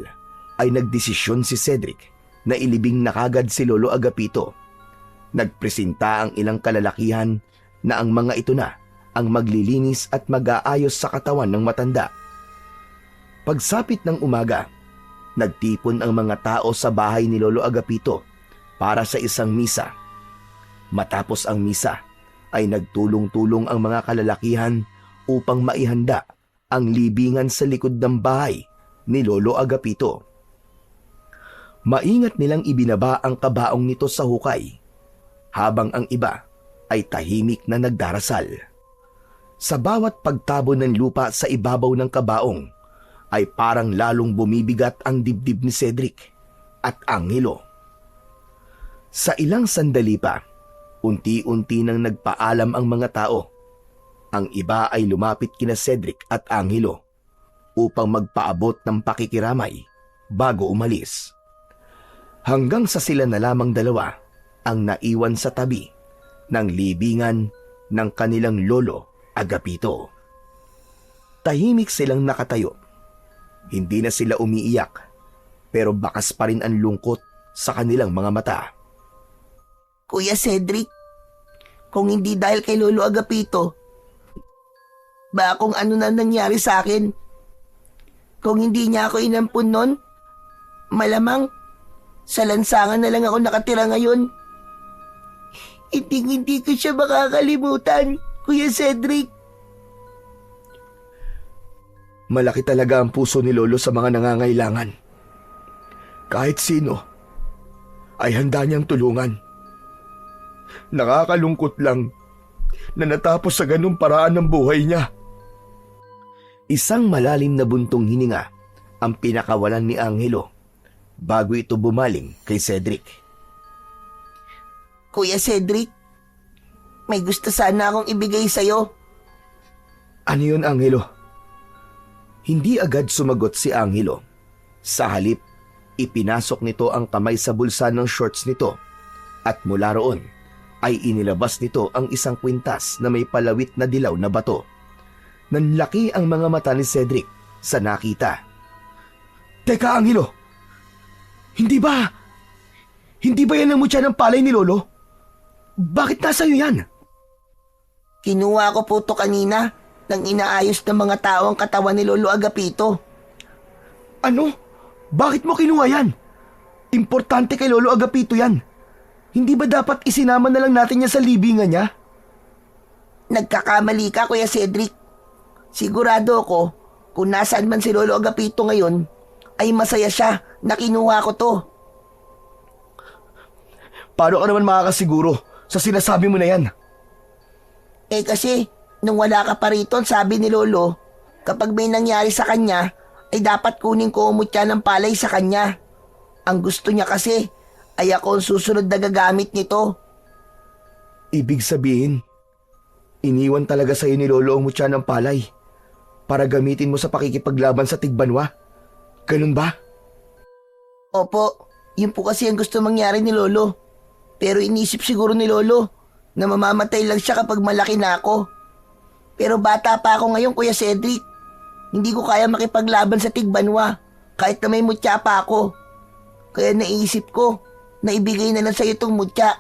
ay nagdesisyon si Cedric na ilibing na kagad si Lolo Agapito. Nagpresenta ang ilang kalalakihan na ang mga ito na ang maglilinis at mag-aayos sa katawan ng matanda. Pagsapit ng umaga, nagtipon ang mga tao sa bahay ni Lolo Agapito para sa isang misa. Matapos ang misa, ay nagtulong-tulong ang mga kalalakihan upang maihanda ang libingan sa likod ng bahay ni Lolo Agapito. Maingat nilang ibinaba ang kabaong nito sa hukay, habang ang iba ay tahimik na nagdarasal. Sa bawat pagtabo ng lupa sa ibabaw ng kabaong, ay parang lalong bumibigat ang dibdib ni Cedric at Angelo. Sa ilang sandali pa, unti-unti nang nagpaalam ang mga tao. Ang iba ay lumapit kina Cedric at Angelo upang magpaabot ng pakikiramay bago umalis. Hanggang sa sila na lamang dalawa ang naiwan sa tabi ng libingan ng kanilang Lolo Agapito. Tahimik silang nakatayo. Hindi na sila umiiyak, pero bakas pa rin ang lungkot sa kanilang mga mata. Kuya Cedric, kung hindi dahil kay Lolo Agapito, ba kung ano na nangyari sa akin? Kung hindi niya ako inampun nun, malamang sa lansangan na lang ako nakatira ngayon. Hindi ko siya makakalimutan, Kuya Cedric. Malaki talaga ang puso ni Lolo sa mga nangangailangan. Kahit sino ay handa niyang tulungan. Nakakalungkot lang na natapos sa ganung paraan ng buhay niya. Isang malalim na buntong hininga ang pinakawalan ni Angelo bago ito bumaling kay Cedric. Kuya Cedric, may gusto sana akong ibigay sa'yo. Ano yun, Angelo? Hindi agad sumagot si Angelo. Sa halip, ipinasok nito ang kamay sa bulsa ng shorts nito at mula roon ay inilabas nito ang isang kwintas na may palawit na dilaw na bato. Nanlaki ang mga mata ni Cedric sa nakita. Teka, Angelo! Hindi ba yan ang mutya ng palay ni Lolo? Bakit nasa iyo yan? Kinuha ko po to kanina nang inaayos ng mga tao ang katawan ni Lolo Agapito. Ano? Bakit mo kinuha yan? Importante kay Lolo Agapito yan. Hindi ba dapat isinama na lang natin yan sa libingan niya? Nagkakamali ka, Kuya Cedric. Sigurado ako, kung nasaan man si Lolo Agapito ngayon, ay masaya siya na kinuha ko to. Paano ka naman makakasiguro sa sinasabi mo na yan? Eh kasi, nung wala ka pa rito, sabi ni Lolo, kapag may nangyari sa kanya, ay dapat kunin ko umutya ng palay sa kanya. Ang gusto niya kasi, ay ako ang susunod na gagamit nito. Ibig sabihin, iniwan talaga sa'yo ni Lolo ang mutya ng palay para gamitin mo sa pakikipaglaban sa Tigbanwa. Ganun ba? Opo, yun po kasi ang gusto mangyari ni Lolo. Pero inisip siguro ni Lolo na mamamatay lang siya kapag malaki na ako. Pero bata pa ako ngayon, Kuya Cedric. Hindi ko kaya makipaglaban sa Tigbanwa kahit na may mutya pa ako. Kaya naisip ko na ibigay na lang sa'yo itong mutya.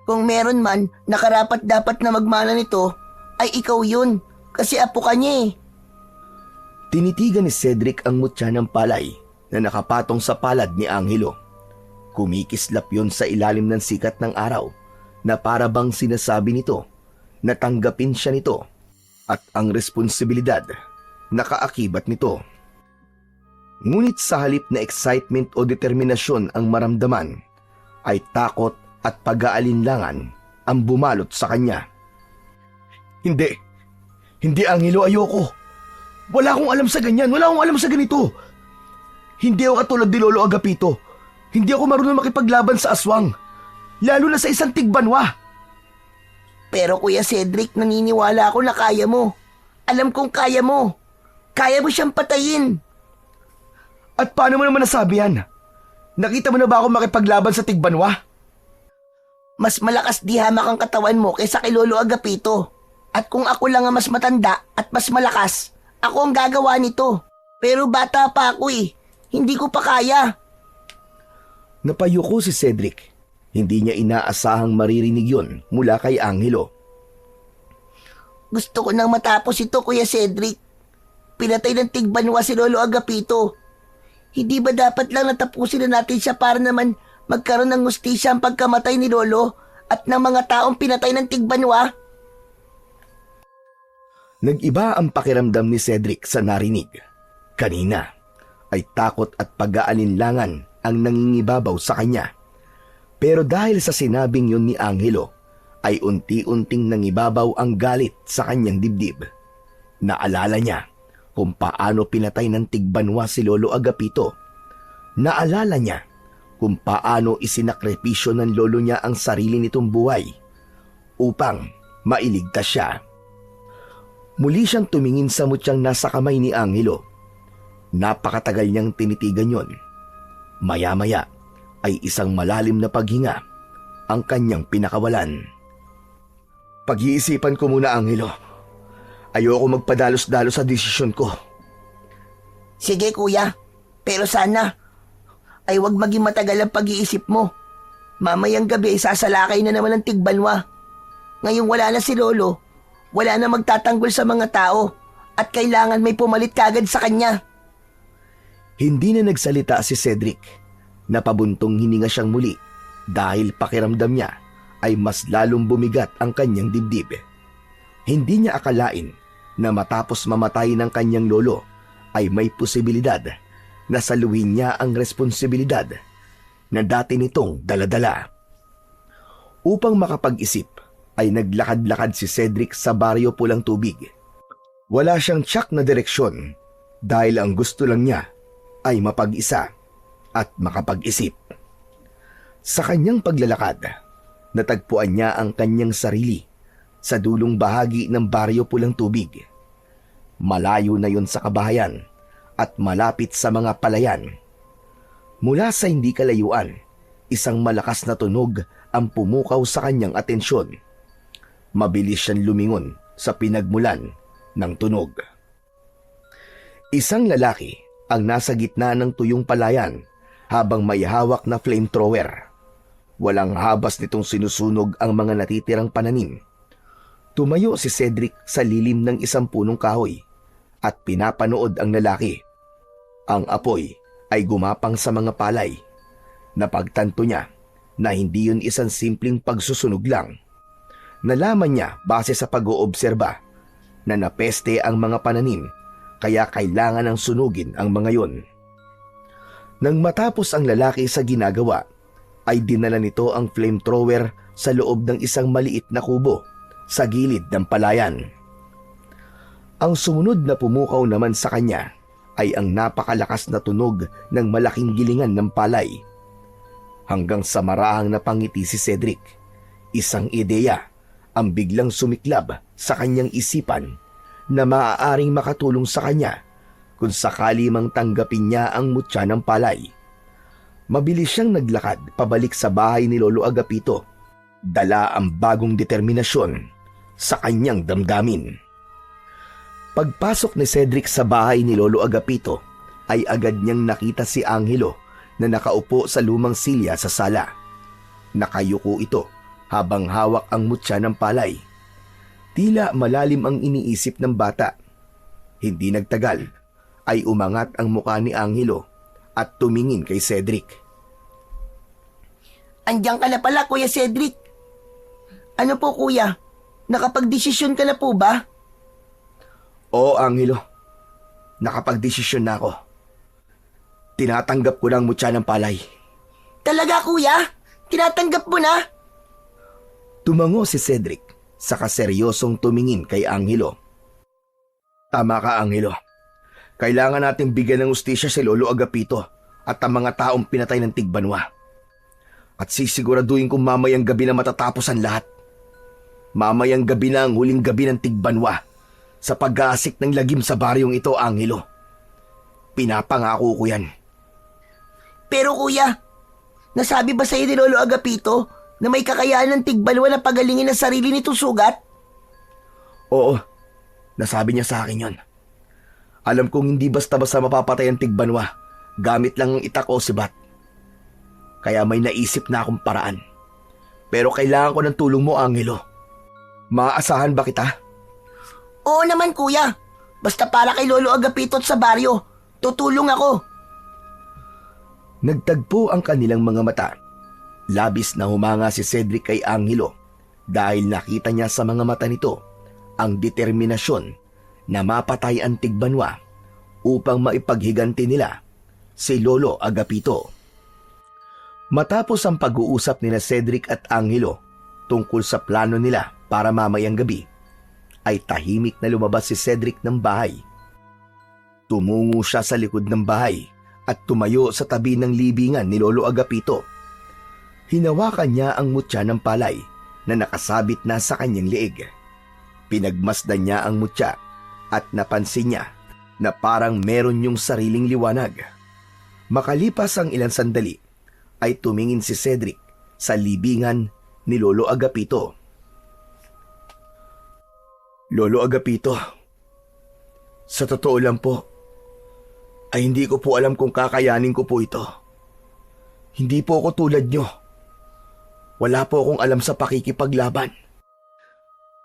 Kung meron man nakarapat dapat na magmana nito, ay ikaw yun kasi apo ka niya eh. Tinitigan ni Cedric ang mutya ng palay na nakapatong sa palad ni Angelo. Kumikislap yon sa ilalim ng sikat ng araw na para bang sinasabi nito na tanggapin siya nito at ang responsibilidad na kaakibat nito. Ngunit sa halip na excitement o determinasyon ang maramdaman, ay takot at pag-aalinlangan ang bumalot sa kanya. Hindi Angelo, ayoko. Wala akong alam sa ganyan, wala akong alam sa ganito. Hindi ako katulad ni Lolo Agapito. Hindi ako marunong makipaglaban sa aswang, lalo na sa isang Tigbanwa. Pero Kuya Cedric, naniniwala ako na kaya mo. Alam kong kaya mo. Kaya mo siyang patayin. At paano mo naman nasabi yan? Nakita mo na ba ako makipaglaban sa Tigbanwa? Mas malakas di hamak ang katawan mo kaysa kay Lolo Agapito. At kung ako lang ang mas matanda at mas malakas, ako ang gagawa nito. Pero bata pa ako eh. Hindi ko pa kaya. Napayuko si Cedric. Hindi niya inaasahang maririnig yun mula kay Angelo. Gusto ko nang matapos ito, Kuya Cedric. Pinatay ng Tigbanwa si Lolo Agapito. Hindi ba dapat lang natapusin na natin siya para naman magkaroon ng hustisya ang pagkamatay ni Lolo at ng mga taong pinatay ng Tigbanwa? Nag-iba ang pakiramdam ni Cedric sa narinig. Kanina ay takot at pag-aalinlangan ang nangingibabaw sa kanya. Pero dahil sa sinabing yun ni Angelo, ay unti-unting nangibabaw ang galit sa kanyang dibdib. Naalala niya kung paano pinatay ng Tigbanwa si Lolo Agapito. Naalala niya kung paano isinakripisyo ng lolo niya ang sarili nitong buhay upang mailigtas siya. Muli siyang tumingin sa mutyang nasa kamay ni Angelo. Napakatagal niyang tinitigan yon. Maya-maya ay isang malalim na paghinga ang kanyang pinakawalan. Pag-iisipan ko muna, Angelo. Ayoko magpadalos-dalos sa desisyon ko. Sige kuya, pero sana ay wag maging matagal ang pag-iisip mo. Mamayang gabi sasalakay na naman ang tigbanwa. Ngayong wala na si Lolo, wala na magtatanggol sa mga tao at kailangan may pumalit kagad sa kanya. Hindi na nagsalita si Cedric. Napabuntong hininga siyang muli dahil pakiramdam niya ay mas lalong bumigat ang kanyang dibdib. Hindi niya akalain na matapos mamatay ng kanyang lolo ay may posibilidad na saluhin niya ang responsibilidad na dati nitong daladala. Upang makapag-isip ay naglakad-lakad si Cedric sa baryo Pulang Tubig. Wala siyang tiyak na direksyon dahil ang gusto lang niya ay mapag-isa at makapag-isip. Sa kanyang paglalakad, natagpuan niya ang kanyang sarili sa dulong bahagi ng baryo Pulang Tubig. Malayo na yon sa kabahayan at malapit sa mga palayan. Mula sa hindi kalayuan, isang malakas na tunog ang pumukaw sa kanyang atensyon. Mabilis siyang lumingon sa pinagmulan ng tunog. Isang lalaki ang nasa gitna ng tuyong palayan habang may hawak na flamethrower. Walang habas nitong sinusunog ang mga natitirang pananim. Tumayo si Cedric sa lilim ng isang punong kahoy at pinapanood ang lalaki. Ang apoy ay gumapang sa mga palay. Napagtanto niya na hindi yun isang simpleng pagsusunog lang. Nalaman niya base sa pag-oobserba na napeste ang mga pananim kaya kailangan ng sunugin ang mga yon. Nang matapos ang lalaki sa ginagawa, ay dinala nito ang flamethrower sa loob ng isang maliit na kubo sa gilid ng palayan. Ang sumunod na pumukaw naman sa kanya ay ang napakalakas na tunog ng malaking gilingan ng palay. Hanggang sa marahang napangiti si Cedric, isang ideya ang biglang sumiklab sa kanyang isipan na maaaring makatulong sa kanya kung sakali mang tanggapin niya ang mutya ng palay. Mabilis siyang naglakad pabalik sa bahay ni Lolo Agapito, dala ang bagong determinasyon sa kanyang damdamin. Pagpasok ni Cedric sa bahay ni Lolo Agapito ay agad niyang nakita si Angelo na nakaupo sa lumang silya sa sala. Nakayuko ito habang hawak ang mutya ng palay. Tila malalim ang iniisip ng bata. Hindi nagtagal ay umangat ang mukha ni Angelo at tumingin kay Cedric. Andiyan ka na pala, Kuya Cedric. Ano po, Kuya? Nakapagdesisyon ka na po ba? Oo, Angelo. Nakapagdesisyon na ako. Tinatanggap ko ng mutya ng palay. Talaga, Kuya? Tinatanggap mo na? Tumango si Cedric sa kaseryosong tumingin kay Angelo. Tama ka, Angelo. Kailangan nating bigyan ng ustisya si Lolo Agapito at ang mga taong pinatay ng Tigbanwa. At sisiguraduhin kong mamayang gabi na matatapos ang lahat. Mamayang gabi na ang huling gabi ng Tigbanwa sa pag-aasik ng lagim sa baryong ito, Angelo. Pinapangako ko yan. Pero Kuya, nasabi ba sa'yo ni Lolo Agapito na may kakayahan ng Tigbanwa na pagalingin ang sarili nitong sugat? Oo, nasabi niya sa akin yon. Alam kong hindi basta-basta mapapatay ang Tigbanwa gamit lang ang itak o sibat. Kaya may naisip na akong paraan. Pero kailangan ko ng tulong mo, Angelo. Maaasahan ba kita? Oo naman, Kuya. Basta para kay Lolo Agapito at sa baryo, tutulong ako. Nagtagpo ang kanilang mga mata. Labis na humanga si Cedric kay Angelo dahil nakita niya sa mga mata nito ang determinasyon na mapatay ang Tigbanwa upang maipaghiganti nila si Lolo Agapito. Matapos ang pag-uusap nila Cedric at Angelo tungkol sa plano nila para mamayang gabi, ay tahimik na lumabas si Cedric ng bahay. Tumungo siya sa likod ng bahay at tumayo sa tabi ng libingan ni Lolo Agapito. Hinawakan niya ang mutya ng palay na nakasabit na sa kanyang leeg. Pinagmasdan niya ang mutya at napansin niya na parang meron yung sariling liwanag. Makalipas ang ilang sandali, ay tumingin si Cedric sa libingan ni Lolo Agapito. Lolo Agapito, Sa totoo lang po, ay hindi ko po alam kung kakayanin ko po ito. Hindi po ako tulad nyo. Wala po akong alam sa pakikipaglaban.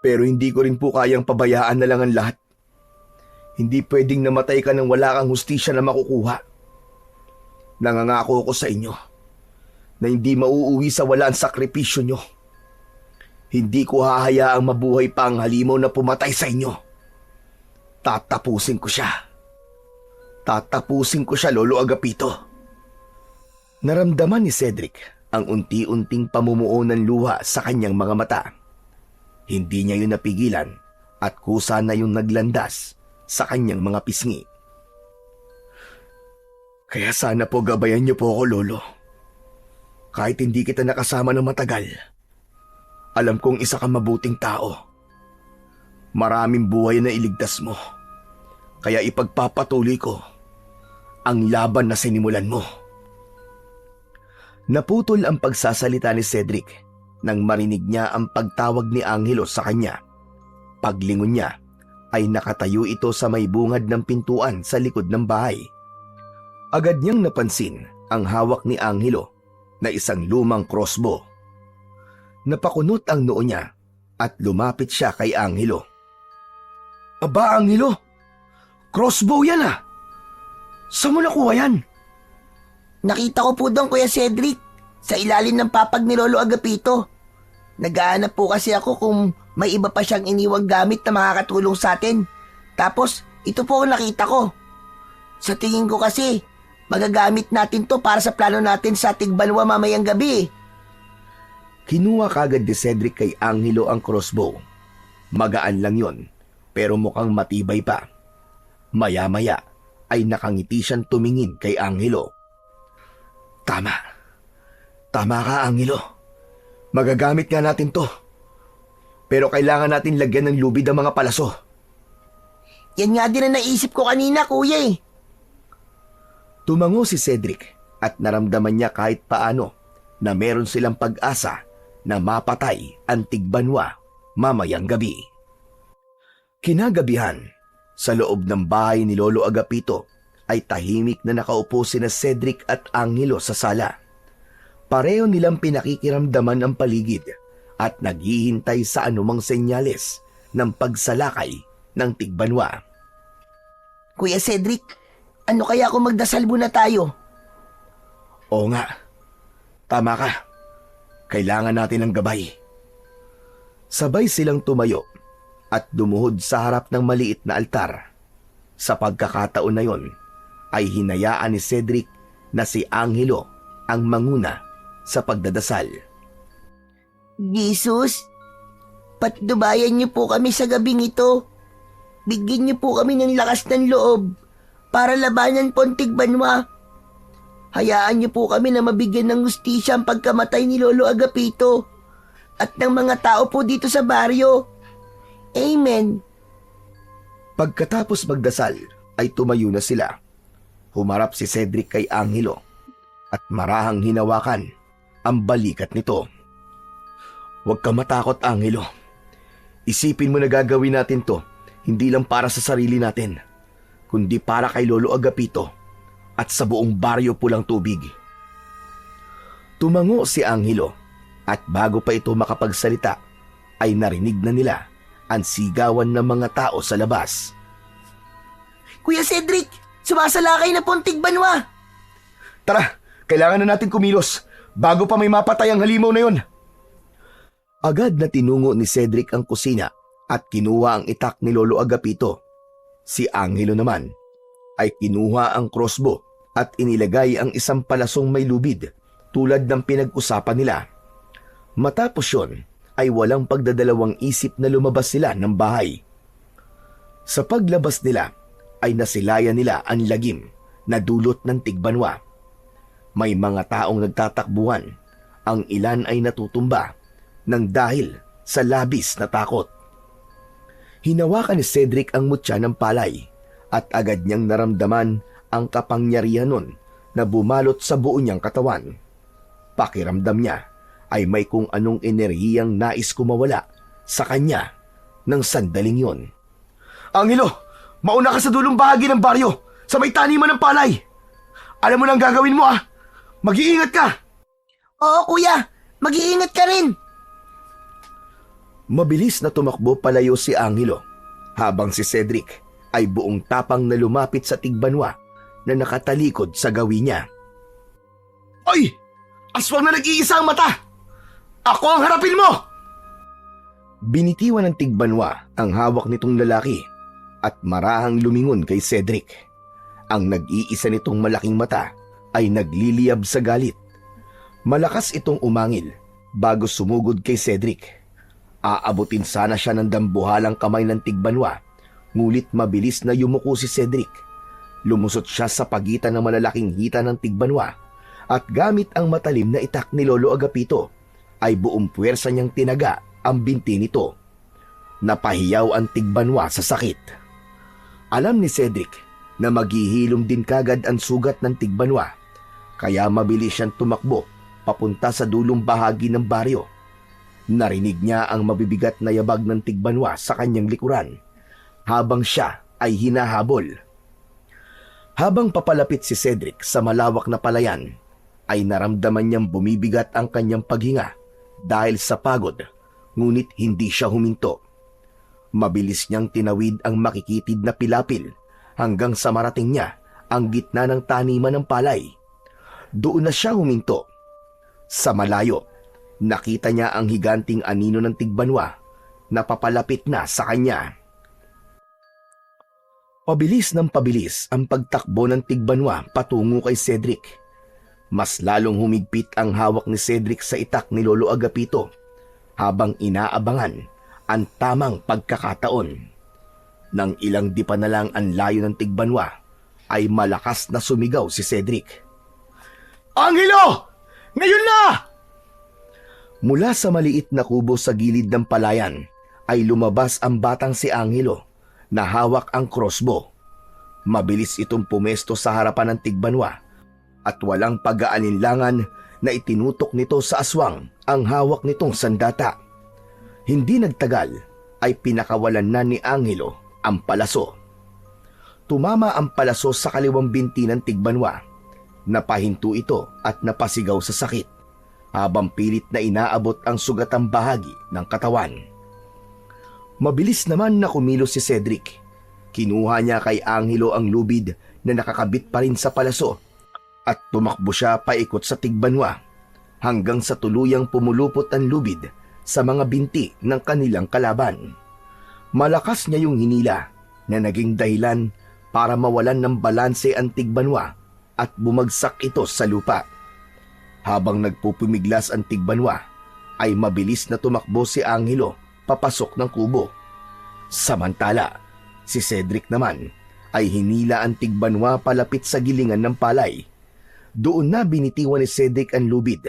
Pero hindi ko rin po kayang pabayaan na lang ang lahat. Hindi pwedeng namatay ka nang wala kang hustisya na makukuha. Nangangako ako sa inyo na hindi mauuwi sa wala ang sakripisyo nyo. Hindi ko hahayaang mabuhay pa ang halimaw na pumatay sa inyo. Tatapusin ko siya. Tatapusin ko siya, Lolo Agapito. Naramdaman ni Cedric ang unti-unting pamumuo ng luha sa kanyang mga mata. Hindi niya yun napigilan at kusa na yung naglandas sa kanyang mga pisngi. Kaya sana po gabayan niyo po ako, Lolo. Kahit hindi kita nakasama ng matagal, alam kong isa kang mabuting tao. Maraming buhay na iligtas mo. Kaya ipagpapatuloy ko ang laban na sinimulan mo. Naputol ang pagsasalita ni Cedric nang marinig niya ang pagtawag ni Angelo sa kanya. Paglingon niya ay nakatayo ito sa may bungad ng pintuan sa likod ng bahay. Agad niyang napansin ang hawak ni Angelo na isang lumang crossbow. Napakunot ang noo niya at lumapit siya kay Angelo. Aba, Angelo! Crossbow yan ah! Saan mo nakuha yan? Nakita ko po doon, Kuya Cedric, sa ilalim ng papag ni Lolo Agapito. Naghahanap po kasi ako kung may iba pa siyang iniwang gamit na makakatulong sa atin. Tapos, ito po ang nakita ko. Sa tingin ko kasi, magagamit natin to para sa plano natin sa Tigbanwa mamayang gabi. Kinuha kagad ni Cedric kay Angelo ang crossbow. Magaan lang yon, pero mukhang matibay pa. Maya-maya ay nakangiti siyang tumingin kay Angelo. Tama. Tama ka, Angelo. Magagamit nga natin to. Pero kailangan natin lagyan ng lubid ang mga palaso. Yan nga din ang naisip ko kanina, Kuya eh. Tumango si Cedric at naramdaman niya kahit paano na meron silang pag-asa na mapatay ang Tigbanwa mamayang gabi. Kinagabihan, sa loob ng bahay ni Lolo Agapito ay tahimik na nakaupo sina Cedric at Angelo sa sala. Pareho nilang pinakikiramdaman ang paligid at naghihintay sa anumang senyales ng pagsalakay ng Tigbanwa. Kuya Cedric, ano kaya kung magdasal muna tayo? Oo nga, tama ka. Kailangan natin ng gabay. Sabay silang tumayo at dumuhod sa harap ng maliit na altar. Sa pagkakataon na yon, ay hinayaan ni Cedric na si Angelo ang manguna sa pagdadasal. Jesus, patnubayan niyo po kami sa gabing ito. Bigyan niyo po kami ng lakas ng loob para labanan po ang Tigbanwa. Hayaan niyo po kami na mabigyan ng hustisya ang pagkamatay ni Lolo Agapito at ng mga tao po dito sa baryo. Amen. Pagkatapos magdasal ay tumayo na sila. Humarap si Cedric kay Angelo at marahang hinawakan ang balikat nito. Huwag ka matakot, Angelo. Isipin mo na gagawin natin to hindi lang para sa sarili natin, kundi para kay Lolo Agapito at sa buong baryo Pulang Tubig. Tumango si Angelo at bago pa ito makapagsalita ay narinig na nila ang sigawan ng mga tao sa labas. Kuya Cedric, sumasalakay na po ang Tigbanwa. Tara, kailangan na natin kumilos bago pa may mapatay ang halimaw na yon. Agad na tinungo ni Cedric ang kusina at kinuha ang itak ni Lolo Agapito. Si Angelo naman ay kinuha ang crossbow at inilagay ang isang palasong may lubid tulad ng pinag-usapan nila. Matapos yon, ay walang pagdadalawang isip na lumabas sila ng bahay. Sa paglabas nila ay nasilayan nila ang lagim na dulot ng Tigbanwa. May mga taong nagtatakbuhan, ang ilan ay natutumba nang dahil sa labis na takot. Hinawakan ni Cedric ang mutya ng palay at agad niyang naramdaman ang kapangyarihan nun na bumalot sa buo niyang katawan. Pakiramdam niya ay may kung anong enerhiyang nais kumawala sa kanya ng sandaling yon. Angelo, Mauna ka sa dulong bahagi ng baryo, sa may taniman ng palay. Alam mo na ang gagawin mo ah. Mag-iingat ka. Oo kuya, mag-iingat ka rin. Mabilis na tumakbo palayo si Angelo, habang si Cedric ay buong tapang na lumapit sa tigbanwa na nakatalikod sa gawi niya. Oy! Aswang na nag-iisa ang mata! Ako ang harapin mo! Binitiwan ng tigbanwa ang hawak nitong lalaki at marahang lumingon kay Cedric. Ang nag-iisa nitong malaking mata ay nagliliyab sa galit. Malakas itong umangil bago sumugod kay Cedric. Aabutin sana siya ng dambuhalang kamay ng tigbanwa, ngulit mabilis na yumuko si Cedric. Lumusot siya sa pagitan ng malalaking hita ng tigbanwa at gamit ang matalim na itak ni Lolo Agapito ay buong puwersa niyang tinaga ang binti nito. Napahiyaw ang tigbanwa sa sakit. Alam ni Cedric na maghihilom din kagad ang sugat ng tigbanwa, kaya mabilis siyang tumakbo papunta sa dulong bahagi ng baryo. Narinig niya ang mabibigat na yabag ng tigbanwa sa kanyang likuran habang siya ay hinahabol. Habang papalapit si Cedric sa malawak na palayan, ay naramdaman niyang bumibigat ang kanyang paghinga dahil sa pagod, ngunit hindi siya huminto. Mabilis niyang tinawid ang makikitid na pilapil hanggang sa marating niya ang gitna ng taniman ng palay. Doon na siya huminto. Sa malayo, nakita niya ang higanting anino ng tigbanwa na papalapit na sa kanya. Pabilis ng pabilis ang pagtakbo ng tigbanwa patungo kay Cedric. Mas lalong humigpit ang hawak ni Cedric sa itak ni Lolo Agapito habang inaabangan ang tamang pagkakataon. Nang ilang dipa na lang ang layo ng tigbanwa, ay malakas na sumigaw si Cedric. Angelo! Ngayon na! Mula sa maliit na kubo sa gilid ng palayan ay lumabas ang batang si Angelo na hawak ang crossbow. Mabilis itong pumesto sa harapan ng tigbanwa at walang pag-aalinlangan na itinutok nito sa aswang ang hawak nitong sandata. Hindi nagtagal ay pinakawalan na ni Angelo ang palaso. Tumama ang palaso sa kaliwang binti ng tigbanwa. Napahinto ito at napasigaw sa sakit habang pilit na inaabot ang sugatang bahagi ng katawan. Mabilis naman na kumilos si Cedric. Kinuha niya kay Angelo ang lubid na nakakabit pa rin sa palaso at tumakbo siya paikot sa tigbanwa hanggang sa tuluyang pumulupot ang lubid sa mga binti ng kanilang kalaban. Malakas niya yung hinila na naging dahilan para mawalan ng balanse ang tigbanwa at bumagsak ito sa lupa. Habang nagpupumiglas ang tigbanwa, ay mabilis na tumakbo si Angelo papasok ng kubo. Samantala, si Cedric naman ay hinila ang tigbanwa palapit sa gilingan ng palay. Doon na binitiwan ni Cedric ang lubid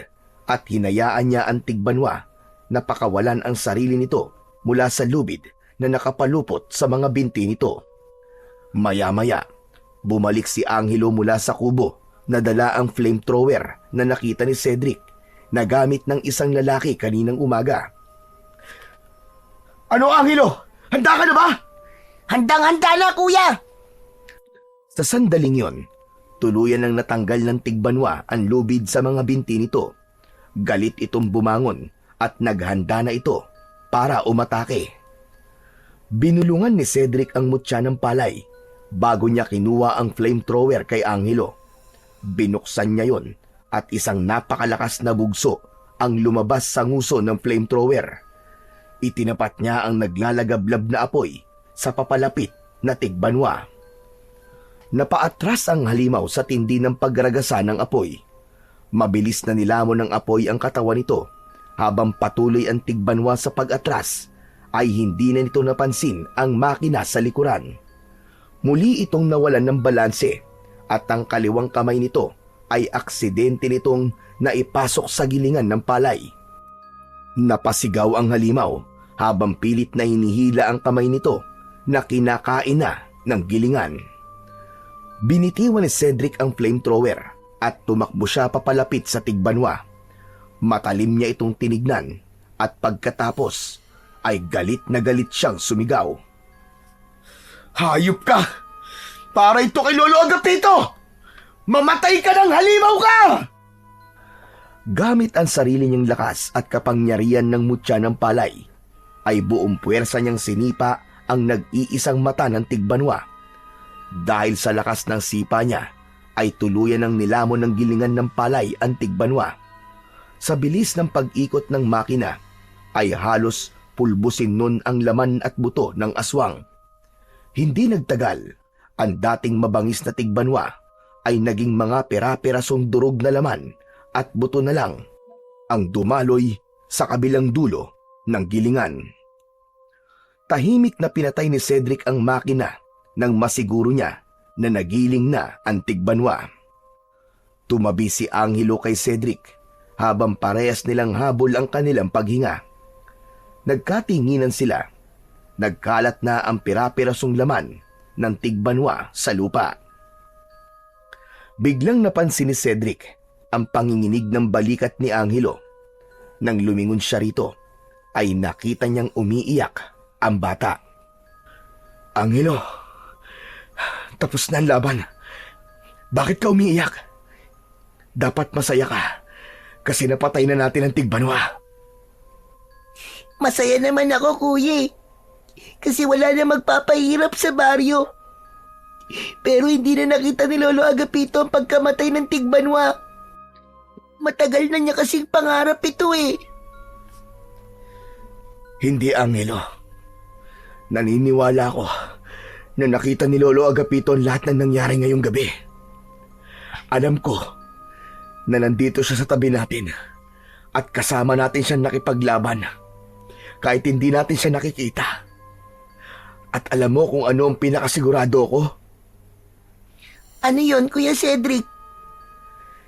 at hinayaan niya ang tigbanwa na pakawalan ang sarili nito mula sa lubid na nakapalupot sa mga binti nito. Maya-maya, bumalik si Angelo mula sa kubo na dala ang flamethrower na nakita ni Cedric na gamit ng isang lalaki kaninang umaga. Ano, Angelo? Handa ka na ba? Handang-handa na kuya! Sa sandaling yon, tuluyan ang natanggal ng tigbanwa ang lubid sa mga binti nito. Galit itong bumangon at naghanda na ito para umatake. Binulungan ni Cedric ang mutya ng palay bago niya kinuha ang flamethrower kay Angelo. Binuksan niya yon at isang napakalakas na bugso ang lumabas sa nguso ng flamethrower. Itinapat niya ang naglalagablab na apoy sa papalapit na tigbanwa. Napaatras ang halimaw sa tindi ng pagragasa ng apoy. Mabilis na nilamon ng apoy ang katawan nito habang patuloy ang tigbanwa sa pag-atras ay hindi na nito napansin ang makina sa likuran. Muli itong nawalan ng balanse at ang kaliwang kamay nito ay aksidente nitong naipasok sa gilingan ng palay. Napasigaw ang halimaw habang pilit na hinihila ang kamay nito na kinakain na ng gilingan. Binitiwan ni Cedric ang flamethrower at tumakbo siya papalapit sa tigbanwa. Matalim niya itong tinignan at pagkatapos ay galit na galit siyang sumigaw. Hayop ka! Para ito kay Lolo Agapito! Mamatay ka ng halimaw ka! Gamit ang sarili niyang lakas at kapangyarihan ng mutya ng palay, ay buong puwersa niyang sinipa ang nag-iisang mata ng tigbanwa. Dahil sa lakas ng sipa niya, ay tuluyan ng nilamon ng gilingan ng palay ang tigbanwa. Sa bilis ng pag-ikot ng makina, ay halos pulbusin nun ang laman at buto ng aswang. Hindi nagtagal, ang dating mabangis na tigbanwa ay naging mga pera-perasong durog na laman at buto na lang ang dumaloy sa kabilang dulo ng gilingan. Tahimik na pinatay ni Cedric ang makina nang masiguro niya na nagiling na ang tigbanwa. Tumabi si Angelo kay Cedric habang parehas nilang habol ang kanilang paghinga. Nagkatinginan sila. Nagkalat na ang pira-pirasong laman ng tigbanwa sa lupa. Biglang napansin ni Cedric ang panginginig ng balikat ni Angelo. Nang lumingon siya rito, ay nakita niyang umiiyak ang bata. Angelo, tapos na ang laban. Bakit ka umiiyak? Dapat masaya ka kasi napatay na natin ang tigbanwa. Masaya naman ako, kuya. Kasi wala na magpapahirap sa baryo. Pero hindi na nakita ni Lolo Agapito ang pagkamatay ng tigbanwa. Matagal na niya kasing pangarap ito eh. Hindi, Angelo. Naniniwala ako na nakita ni Lolo Agapito ang lahat ng nangyari ngayong gabi. Alam ko na nandito siya sa tabi natin at kasama natin siya nakipaglaban kahit hindi natin siya nakikita. At alam mo kung ano ang pinakasigurado ko? Ano yon, Kuya Cedric?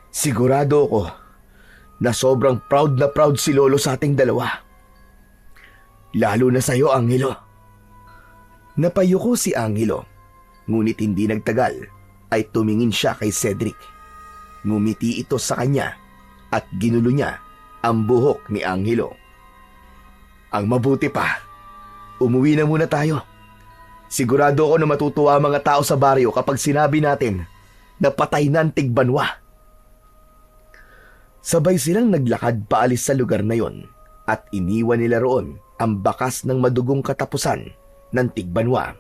Sigurado ko na sobrang proud na proud si Lolo sa ating dalawa. Lalo na sa'yo, Angelo. Napayuko si Angelo, ngunit hindi nagtagal ay tumingin siya kay Cedric. Ngumiti ito sa kanya at ginulo niya ang buhok ni Angelo. Ang mabuti pa, umuwi na muna tayo. Sigurado ako na matutuwa ang mga tao sa baryo kapag sinabi natin na patay na ang tigbanwa. Sabay silang naglakad paalis sa lugar na yon at iniwan nila roon ang bakas ng madugong katapusan ng tigbanwa.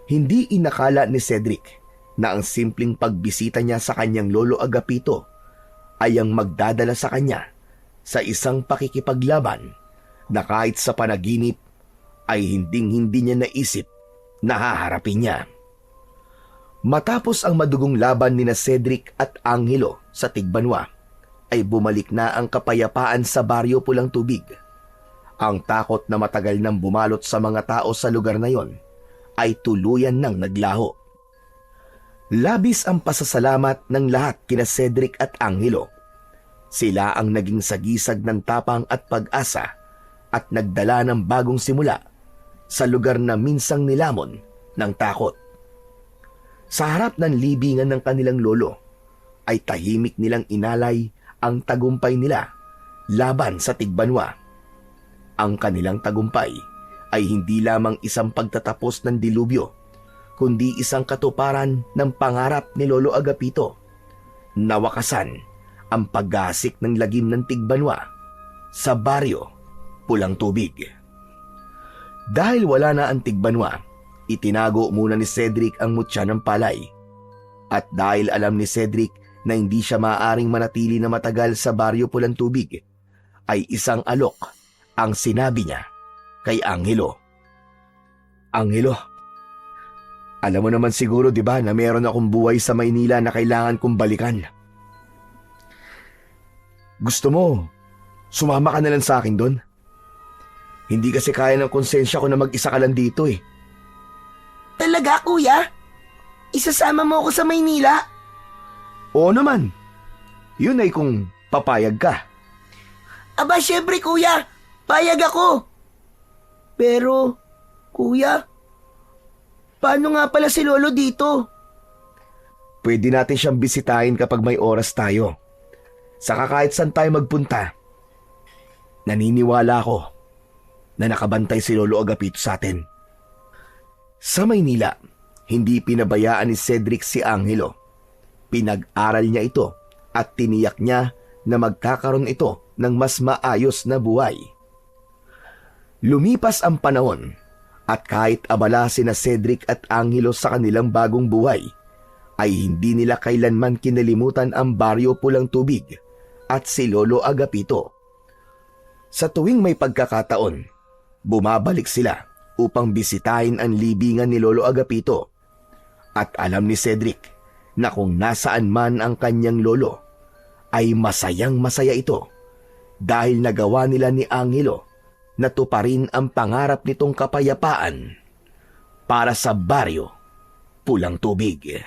Hindi inakala ni Cedric na ang simpleng pagbisita niya sa kanyang lolo Agapito ay ang magdadala sa kanya sa isang pakikipaglaban na kahit sa panaginip ay hinding-hindi niya naisip na haharapin niya. Matapos ang madugong laban ni na Cedric at Angelo sa tigbanwa, ay bumalik na ang kapayapaan sa baryo Pulang Tubig. Ang takot na matagal nang bumalot sa mga tao sa lugar na yon ay tuluyan nang naglaho. Labis ang pasasalamat ng lahat kina Cedric at Angelo. Sila ang naging sagisag ng tapang at pag-asa at nagdala ng bagong simula sa lugar na minsang nilamon ng takot. Sa harap ng libingan ng kanilang lolo, ay tahimik nilang inalay ang tagumpay nila laban sa tigbanwa. Ang kanilang tagumpay ay hindi lamang isang pagtatapos ng dilubyo, kundi isang katuparan ng pangarap ni Lolo Agapito. Nawakasan ang paggasik ng lagim ng tigbanwa sa baryo Pulang Tubig. Dahil wala na ang tigbanwa, itinago muna ni Cedric ang mutya ng palay. At dahil alam ni Cedric na hindi siya maaaring manatili na matagal sa baryo Pulang Tubig, ay isang alok ang sinabi niya kay Angelo. Angelo, alam mo naman siguro, di ba, na meron akong buhay sa Maynila na kailangan kong balikan. Gusto mo, sumama ka na lang sa akin doon? Hindi kasi kaya ng konsensya ko na mag-isa ka lang dito eh. Talaga, kuya? Isasama mo ako sa Maynila? Oo naman. Yun ay kung papayag ka. Aba, syempre, kuya. Payag ako. Pero, kuya, paano nga pala si Lolo dito? Pwede natin siyang bisitahin kapag may oras tayo. Saka kahit saan tayo magpunta, naniniwala ako na nakabantay si Lolo Agapito sa atin. Sa Maynila, hindi pinabayaan ni Cedric si Angelo. Pinag-aral niya ito at tiniyak niya na magkakaroon ito ng mas maayos na buhay. Lumipas ang panahon at kahit abala sina Cedric at Angelo sa kanilang bagong buhay, ay hindi nila kailanman kinalimutan ang Baryo Pulang Tubig at si Lolo Agapito. Sa tuwing may pagkakataon, bumabalik sila upang bisitahin ang libingan ni Lolo Agapito. At alam ni Cedric na kung nasaan man ang kanyang lolo, ay masayang masaya ito dahil nagawa nila ni Angelo na tuparin ang pangarap nitong kapayapaan para sa Baryo Pulang Tubig.